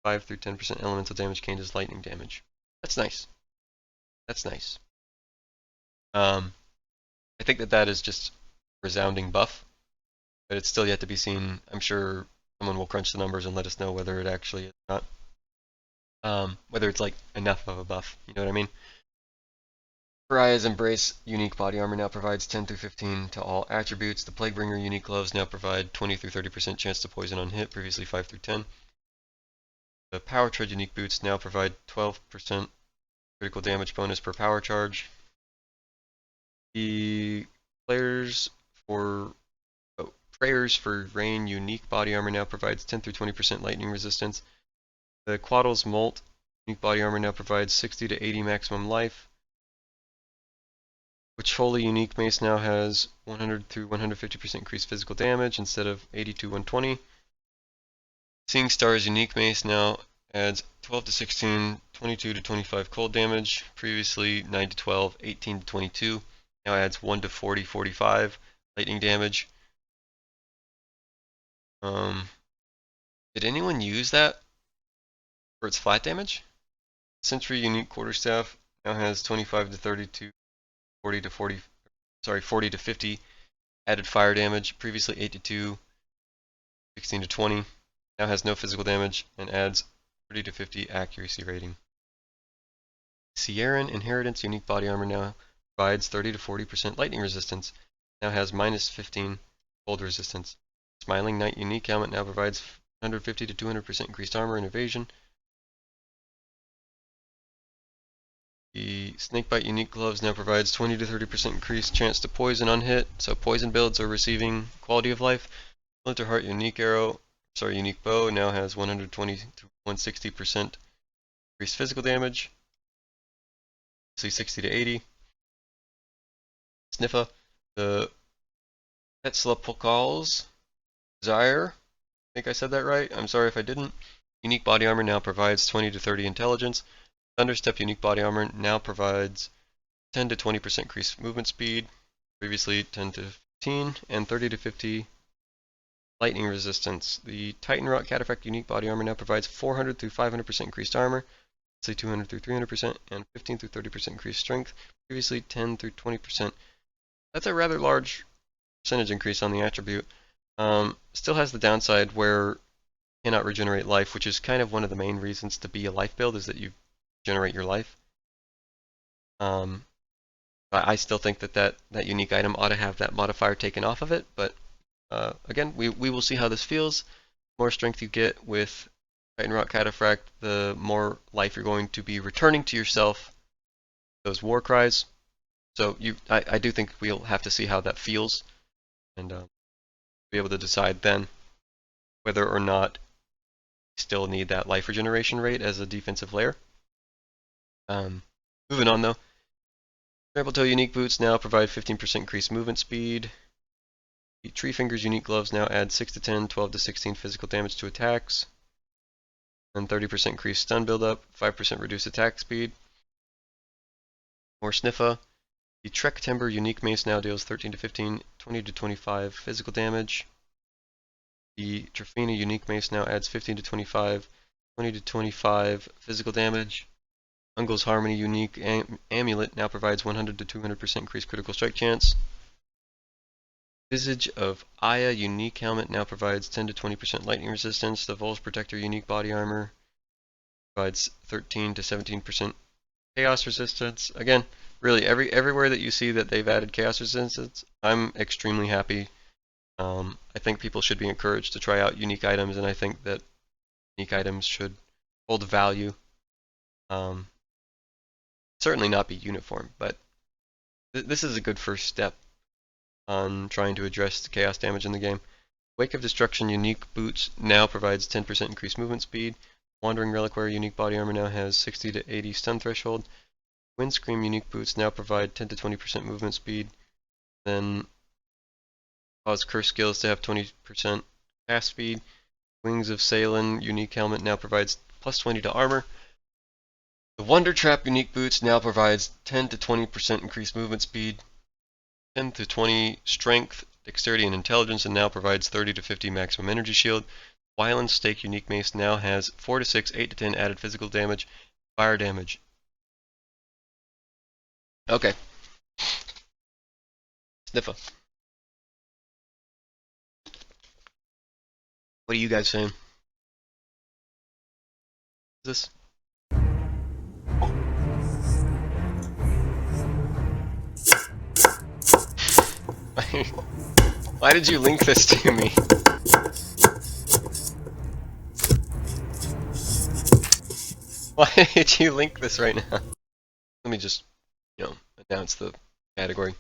5 through 10% elemental damage gained as lightning damage. That's nice. That's nice. I think that is just a resounding buff, but it's still yet to be seen. I'm sure someone will crunch the numbers and let us know whether it actually is or not. Whether it's like enough of a buff, you know what I mean? Pariah's Embrace unique body armor now provides 10 through 15 to all attributes. The Plaguebringer unique gloves now provide 20 through 30% chance to poison on hit, previously 5 through 10. The Power Tread unique boots now provide 12% critical damage bonus per power charge. The Prayers for Rain unique body armor now provides 10 through 20% lightning resistance. The Quaddle's Molt unique body armor now provides 60 to 80 maximum life. Witch Holy unique mace now has 100 through 150% increased physical damage instead of 80 to 120. Seeing Stars unique mace now adds 12 to 16, 22 to 25 cold damage, previously 9 to 12, 18 to 22. Now adds 1 to 40, 45 lightning damage. Did anyone use that for its flat damage? Sentry unique quarterstaff now has 25 to 32, 40 to 50 added fire damage, previously 8 to 2, 16 to 20. Now has no physical damage and adds 30 to 50 accuracy rating. Sierran Inheritance unique body armor now provides 30 to 40% lightning resistance. Now has minus 15 cold resistance. Smiling Knight unique helmet now provides 150 to 200% increased armor and evasion. The Snakebite unique gloves now provides 20 to 30% increased chance to poison on hit, so poison builds are receiving quality of life. Splinterheart unique bow now has 120 to 160% increased physical damage. See 60 to 80. Sniffa, the Quetzalcoatl's Desire. I think I said that right. I'm sorry if I didn't. Unique body armor now provides 20 to 30 intelligence. Thunderstep unique body armor now provides 10 to 20% increased movement speed, previously 10 to 15, and 30 to 50 lightning resistance. The Titan Rock Cataphract unique body armor now provides 400 through 500% increased armor, say 200 through 300%, and 15 through 30% increased strength, previously 10 through 20%. That's a rather large percentage increase on the attribute. Still has the downside where you cannot regenerate life, which is kind of one of the main reasons to be a life build, is that you generate your life. I still think that unique item ought to have that modifier taken off of it, but again, we will see how this feels. The more strength you get with Titan Rock Cataphract, the more life you're going to be returning to yourself, those war cries. So I do think we'll have to see how that feels, and be able to decide then. whether or not you still need that life regeneration rate as a defensive layer. Moving on though. Trample Toe unique boots now provide 15% increased movement speed. The Tree Fingers unique gloves now add 6 to 10, 12 to 16 physical damage to attacks. And 30% increased stun buildup, 5% reduced attack speed. More Sniffa. The Trek Timber unique mace now deals 13 to 15, 20 to 25 physical damage. The Trafina unique mace now adds 15 to 25, 20 to 25 physical damage. Ungol's Harmony unique amulet now provides 100 to 200% increased critical strike chance. Visage of Aya unique helmet now provides 10 to 20% lightning resistance. The Vol's Protector unique body armor provides 13 to 17% chaos resistance. Again, really everywhere that you see that they've added chaos resistance, I'm extremely happy. I think people should be encouraged to try out unique items, and I think that unique items should hold value. Certainly not be uniform, but this is a good first step on trying to address the chaos damage in the game. Wake of Destruction unique boots now provides 10% increased movement speed. Wandering Reliquary unique body armor now has 60 to 80 stun threshold. Windscream unique boots now provide 10 to 20% movement speed. Then cause curse skills to have 20% cast speed. Wings of Salen unique helmet now provides plus 20 to armor. The Wonder Trap unique boots now provides 10 to 20% increased movement speed, 10 to 20 strength, dexterity, and intelligence, and now provides 30 to 50 maximum energy shield. Wyland Stake unique mace now has 4 to 6, 8 to 10 added physical damage, fire damage. Okay. Sniffa. What are you guys saying? Is this? Why did you link this to me? Why did you link this right now? Let me just, announce the category.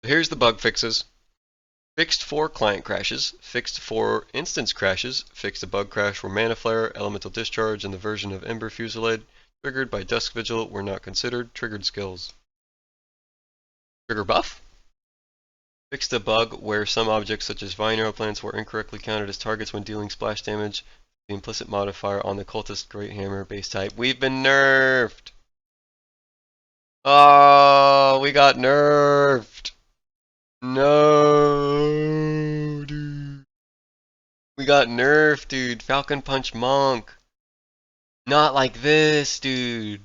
So here's the bug fixes. Fixed 4 client crashes, fixed 4 instance crashes, fixed a bug crash where Mana Flare, Elemental Discharge, and the version of Ember Fusillade triggered by Dusk Vigil were not considered triggered skills. Trigger buff? Fixed a bug where some objects such as vine arrow plants were incorrectly counted as targets when dealing splash damage. The implicit modifier on the Cultist Great Hammer base type. We've been nerfed! Oh, we got nerfed! No, dude. We got nerfed, dude. Falcon Punch Monk. Not like this, dude.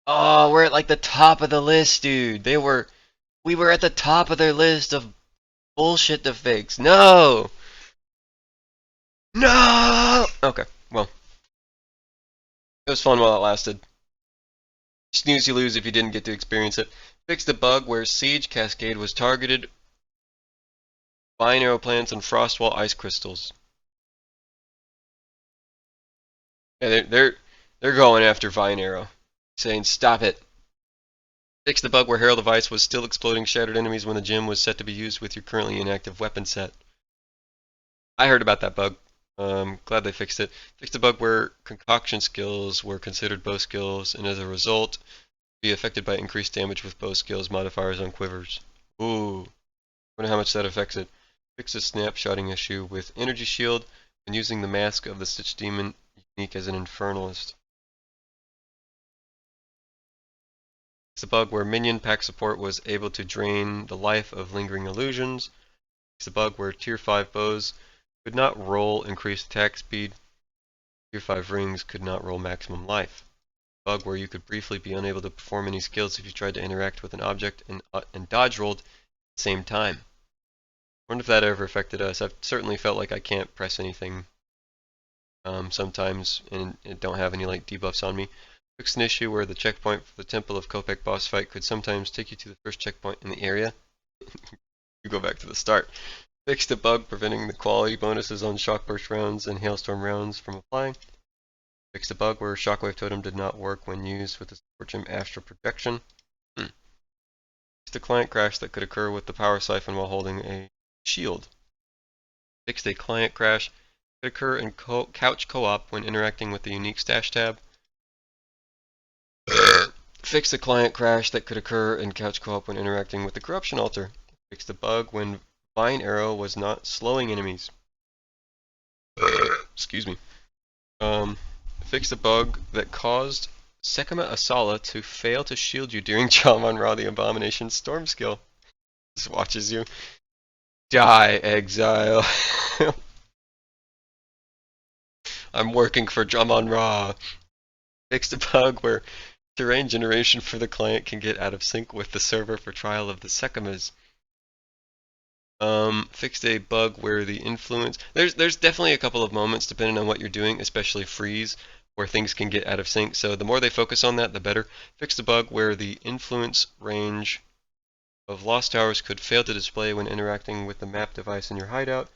Oh, we're at like the top of the list, dude. We were at the top of their list of bullshit to fix. No! No! Okay, well. It was fun while it lasted. Snooze, you lose if you didn't get to experience it. Fixed a bug where Siege Cascade was targeted vine arrow plants and frostwall ice crystals. Yeah, they're going after vine arrow, saying stop it. Fixed the bug where Herald of Ice was still exploding shattered enemies when the gem was set to be used with your currently inactive weapon set. I heard about that bug. Glad they fixed it. Fixed a bug where concoction skills were considered bow skills, and as a result, be affected by increased damage with bow skills modifiers on quivers. Ooh. Wonder how much that affects it. Fix a snapshotting issue with energy shield and using the mask of the Stitch Demon unique as an infernalist. It's a bug where minion pack support was able to drain the life of lingering illusions. It's a bug where tier 5 bows could not roll increased attack speed. Tier 5 rings could not roll maximum life. Bug where you could briefly be unable to perform any skills if you tried to interact with an object and dodge rolled at the same time. I wonder if that ever affected us. I've certainly felt like I can't press anything sometimes and don't have any like debuffs on me. Fixed an issue where the checkpoint for the Temple of Kopek boss fight could sometimes take you to the first checkpoint in the area. You go back to the start. Fixed a bug preventing the quality bonuses on shock burst rounds and hailstorm rounds from applying. Fixed a bug where Shockwave Totem did not work when used with the support gem Astral Projection. Fixed a client crash that could occur with the power siphon while holding a shield. Fixed a client crash could occur in couch co-op when interacting with the unique stash tab. Fix the client crash that could occur in couch co-op when interacting with the corruption altar. Fix the bug when Vine Arrow was not slowing enemies. Excuse me. Fix the bug that caused Sekima Asala to fail to shield you during Jaman-Ra the Abomination Storm skill. Just watches you die, Exile. I'm working for Jaman-Ra. Fix the bug where terrain generation for the client can get out of sync with the server for trial of the Sekimas. Fixed a bug where the influence... There's definitely a couple of moments, depending on what you're doing, especially freeze, where things can get out of sync. So the more they focus on that, the better. Fixed a bug where the influence range of Lost Towers could fail to display when interacting with the map device in your hideout.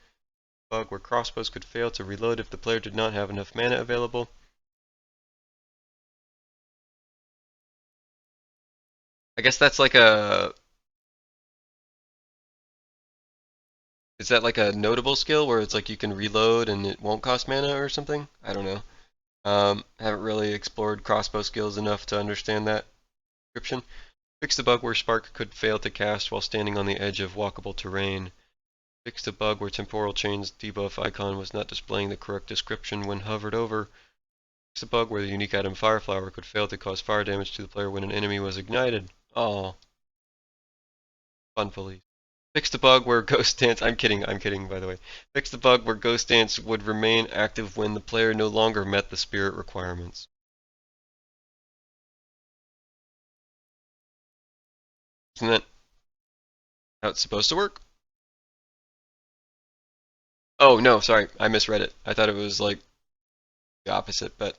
Bug where crossbows could fail to reload if the player did not have enough mana available. I guess that's like a... Is that like a notable skill where it's like you can reload and it won't cost mana or something? I don't know. Haven't really explored crossbow skills enough to understand that description. Fix the bug where Spark could fail to cast while standing on the edge of walkable terrain. Fix the bug where Temporal Chain's debuff icon was not displaying the correct description when hovered over. Fix the bug where the unique item Fireflower could fail to cause fire damage to the player when an enemy was ignited. Oh, fun police. Fix the bug where Ghost Dance... I'm kidding, by the way. Fix the bug where Ghost Dance would remain active when the player no longer met the spirit requirements. Isn't that how it's supposed to work? Oh, no, sorry. I misread it. I thought it was like the opposite, but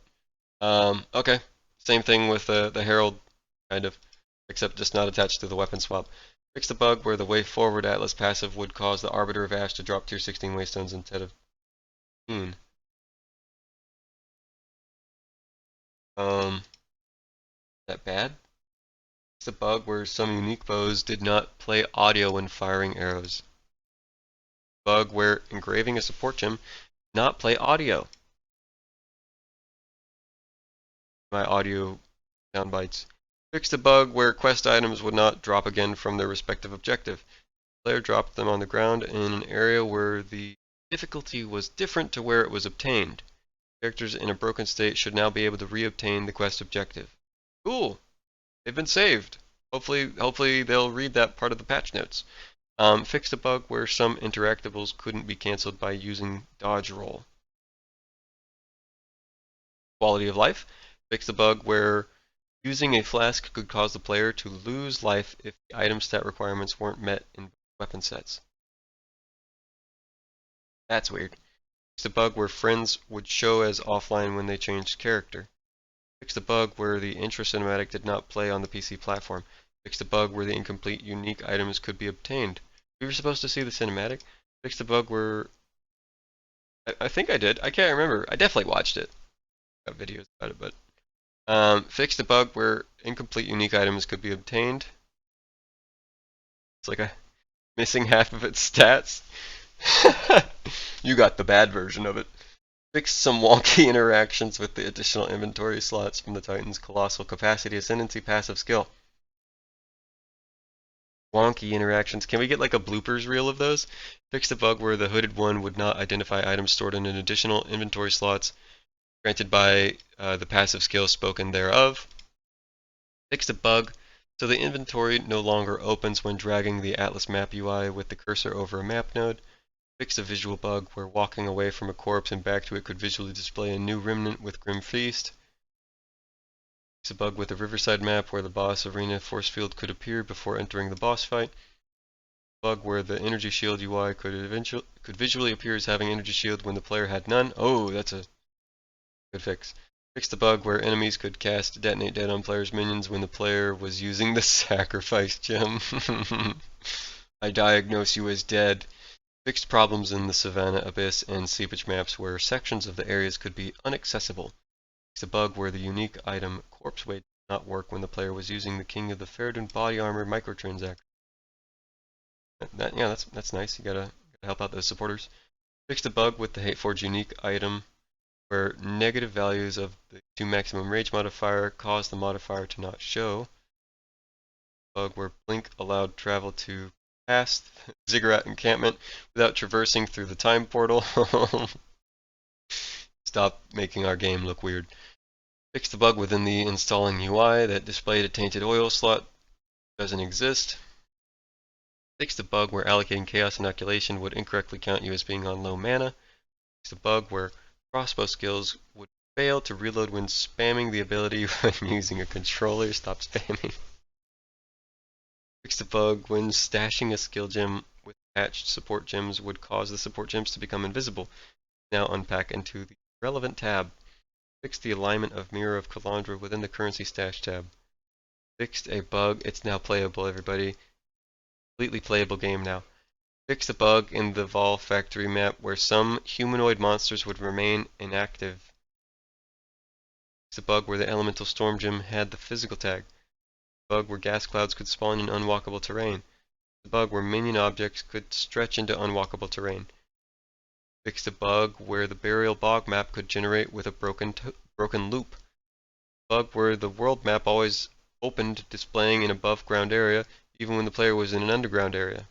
okay. Same thing with the Herald, kind of, except just not attached to the weapon swap. Fix the bug where the Way Forward Atlas passive would cause the Arbiter of Vash to drop tier 16 Waystones instead of 15. Is that bad? Fix the bug where some unique bows did not play audio when firing arrows. Bug where engraving a support gem did not play audio. My audio sound bites. Fix the bug where quest items would not drop again from their respective objective. The player dropped them on the ground in an area where the difficulty was different to where it was obtained. Characters in a broken state should now be able to reobtain the quest objective. Cool! They've been saved. Hopefully they'll read that part of the patch notes. Fix the bug where some interactables couldn't be cancelled by using dodge roll. Quality of life. Fix the bug where using a flask could cause the player to lose life if the item stat requirements weren't met in weapon sets. That's weird. Fix the bug where friends would show as offline when they changed character. Fix the bug where the intro cinematic did not play on the PC platform. Fix the bug where the incomplete unique items could be obtained. We were supposed to see the cinematic. Fix the bug where... I think I did. I can't remember. I definitely watched it. Got videos about it, but... fix the bug where incomplete unique items could be obtained. It's like a missing half of its stats. You got the bad version of it. Fix some wonky interactions with the additional inventory slots from the Titan's Colossal Capacity Ascendancy passive skill. Wonky interactions. Can we get like a bloopers reel of those? Fix the bug where the hooded one would not identify items stored in an additional inventory slots granted by the passive skill spoken thereof. Fix the bug so the inventory no longer opens when dragging the Atlas map UI with the cursor over a map node. Fix a visual bug where walking away from a corpse and back to it could visually display a new remnant with Grim Feast. Fix a bug with a Riverside map where the boss arena force field could appear before entering the boss fight. Bug where the energy shield UI could visually appear as having energy shield when the player had none. Oh, that's a good fix. Fix the bug where enemies could cast Detonate Dead on players' minions when the player was using the Sacrifice gem. I diagnose you as dead. Fixed problems in the Savannah Abyss and Seepage maps where sections of the areas could be inaccessible. Fix a bug where the unique item Corpse Weight did not work when the player was using the King of the Faradun body armor microtransaction. Yeah, that's nice. You gotta help out those supporters. Fixed a bug with the Hateforge unique item where negative values of the 2 maximum rage modifier cause the modifier to not show. Bug where Blink allowed travel to past Ziggurat encampment without traversing through the time portal. Stop making our game look weird. Fixed the bug within the installing UI that displayed a tainted oil slot. Doesn't exist. Fixed the bug where allocating Chaos Inoculation would incorrectly count you as being on low mana. Fixed the bug where crossbow skills would fail to reload when spamming the ability when using a controller. Stop spamming. Fixed the bug when stashing a skill gem with patched support gems would cause the support gems to become invisible. Now unpack into the relevant tab. Fixed the alignment of Mirror of Calandra within the currency stash tab. Fixed a bug. It's now playable, everybody. Completely playable game now. Fixed a bug in the Vol factory map where some humanoid monsters would remain inactive. Fixed a bug where the elemental storm gem had the physical tag. Bug where gas clouds could spawn in unwalkable terrain. The bug where minion objects could stretch into unwalkable terrain. Fixed a bug where the burial bog map could generate with a broken loop. Bug where the world map always opened displaying an above ground area even when the player was in an underground area.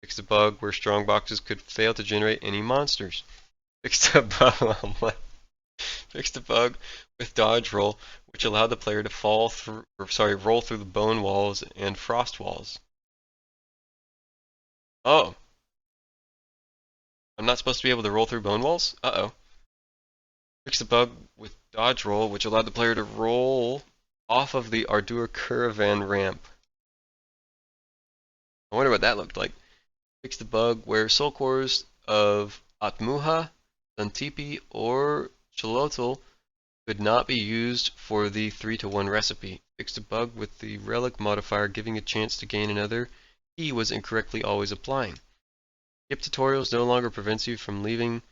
Fixed a bug where strong boxes could fail to generate any monsters. Fixed a bug Fixed a bug with dodge roll, which allowed the player to roll through the bone walls and frost walls. Oh. I'm not supposed to be able to roll through bone walls? Uh-oh. Fixed a bug with dodge roll, which allowed the player to roll off of the Ardur caravan ramp. I wonder what that looked like. Fixed a bug where soul cores of Atmuha, Santipi, or Cholotl could not be used for the 3-to-1 recipe. Fixed a bug with the relic modifier giving a chance to gain another he was incorrectly always applying. Skip tutorials no longer prevents you from leaving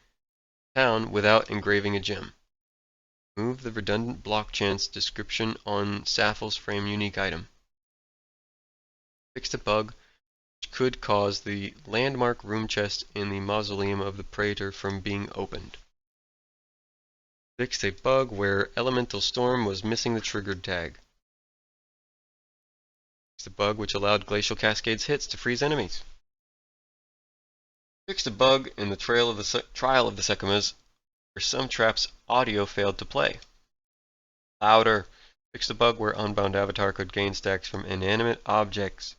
town without engraving a gem. Move the redundant block chance description on Sappho's frame unique item. Fixed a bug which could cause the landmark room chest in the mausoleum of the Praetor from being opened. Fixed a bug where Elemental Storm was missing the triggered tag. Fixed a bug which allowed Glacial Cascade's hits to freeze enemies. Fixed a bug in the Trial of the Sekimas where some traps audio failed to play. Louder. Fixed a bug where Unbound Avatar could gain stacks from inanimate objects.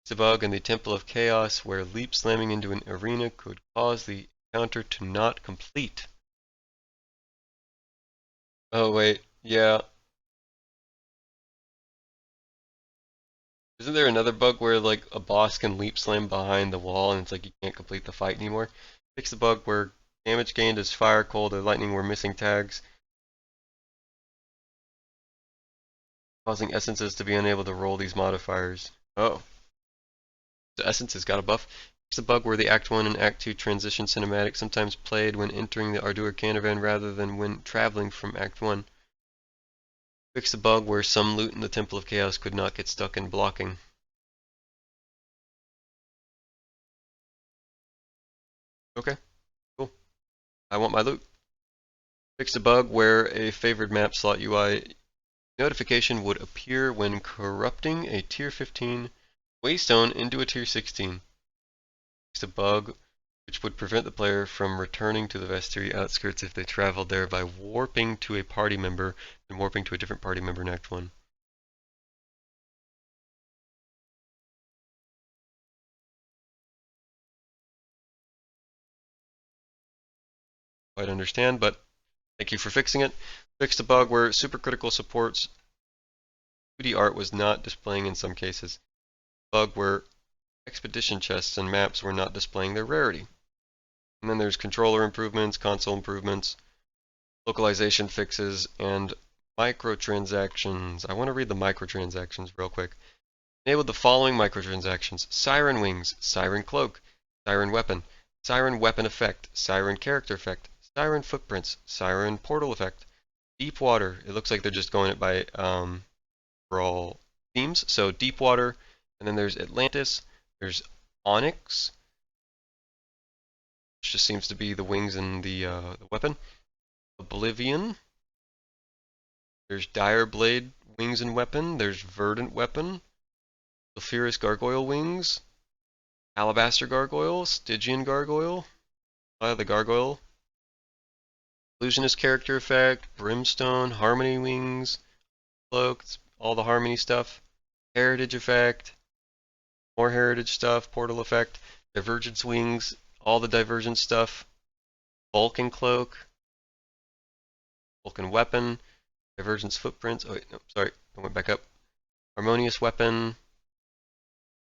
Fixed a bug in the Temple of Chaos where leap slamming into an arena could cause the encounter to not complete. Oh wait, yeah. Isn't there another bug where like a boss can leap slam behind the wall and it's like you can't complete the fight anymore? Fix the bug where damage gained is fire, cold, or lightning were missing tags, causing essences to be unable to roll these modifiers. Oh. The essences got a buff. Fix the bug where the Act 1 and Act 2 transition cinematic sometimes played when entering the Ardur caravan rather than when traveling from Act 1. Fix the bug where some loot in the Temple of Chaos could not get stuck in blocking. Okay, cool. I want my loot. Fix the bug where a favored map slot UI notification would appear when corrupting a tier 15 waystone into a tier 16. Fix a bug which would prevent the player from returning to the Vestiri outskirts if they traveled there by warping to a party member and warping to a different party member in Act 1. Quite understand, but thank you for fixing it. Fixed a bug where supercritical support's 2D art was not displaying in some cases. Bug where expedition chests and maps were not displaying their rarity. And then there's controller improvements, console improvements, localization fixes, and microtransactions. I want to read the microtransactions real quick. Enabled the following microtransactions: Siren Wings, Siren Cloak, Siren Weapon Effect, Siren Character Effect, Siren Footprints, Siren Portal Effect, Deep Water. It looks like they're just going it by for all themes. So Deep Water, and then there's Atlantis, there's Onyx, which just seems to be the wings and the weapon. Oblivion. There's Dire Blade wings and weapon. There's Verdant weapon. Sulphurous Gargoyle wings. Alabaster Gargoyle. Stygian Gargoyle. The Gargoyle. Illusionist character effect. Brimstone. Harmony wings. Cloak. All the Harmony stuff. Heritage effect. More Heritage stuff. Portal effect. Divergence wings. All the Divergence stuff. Vulcan cloak. Vulcan weapon. Divergence footprints. Oh wait, no, sorry. I went back up. Harmonious weapon.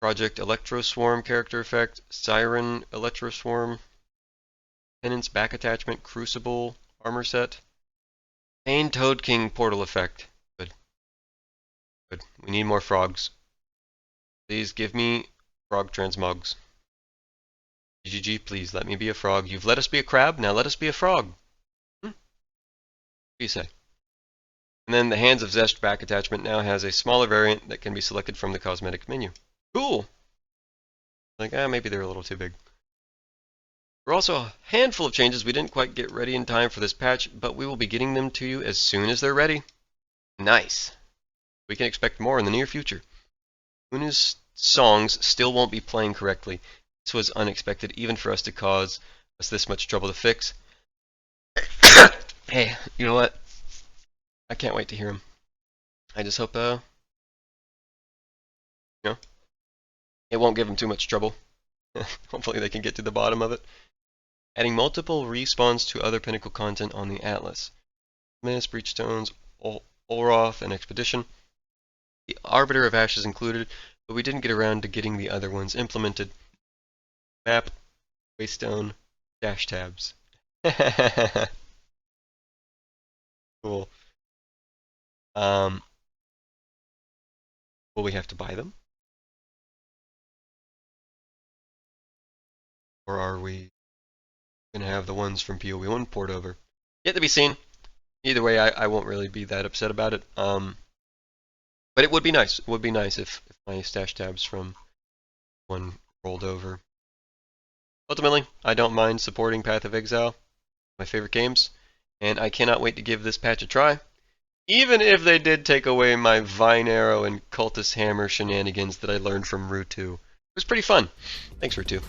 Project Electro Swarm character effect. Siren Electro Swarm. Penance back attachment. Crucible armor set. Pain Toad King portal effect. Good. Good. We need more frogs. Please give me frog transmogs. GG, please let me be a frog. You've let us be a crab, now let us be a frog. What do you say? And then the Hands of Zest back attachment now has a smaller variant that can be selected from the cosmetic menu. Cool! Like, maybe they're a little too big. There are also a handful of changes we didn't quite get ready in time for this patch, but we will be getting them to you as soon as they're ready. Nice! We can expect more in the near future. Una's songs still won't be playing correctly. This was unexpected, even for us to cause us this much trouble to fix. Hey, you know what? I can't wait to hear him. I just hope, you know, it won't give him too much trouble. Hopefully they can get to the bottom of it. Adding multiple respawns to other Pinnacle content on the Atlas. Miss, Breachstones, Olroth, and Expedition. The Arbiter of Vash is included, but we didn't get around to getting the other ones implemented. Map, Waystone, dash tabs. Cool. Will we have to buy them? Or are we going to have the ones from PoE1 port over? Yet to be seen. Either way, I won't really be that upset about it. But it would be nice. It would be nice if my stash tabs from one rolled over. Ultimately, I don't mind supporting Path of Exile, my favorite games, and I cannot wait to give this patch a try. Even if they did take away my Vine Arrow and Cultist Hammer shenanigans that I learned from Rue 2. It was pretty fun. Thanks, Rue 2.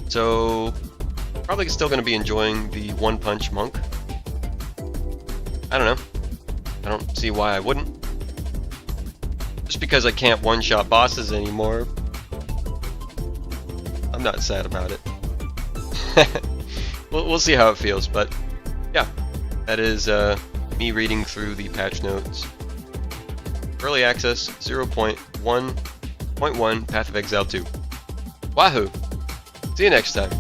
So, probably still going to be enjoying the One Punch Monk. I don't know. I don't see why I wouldn't. Just because I can't one-shot bosses anymore, I'm not sad about it. We'll see how it feels, but yeah, that is me reading through the patch notes. Early access 0.1.1 Path of Exile 2. Wahoo! See you next time.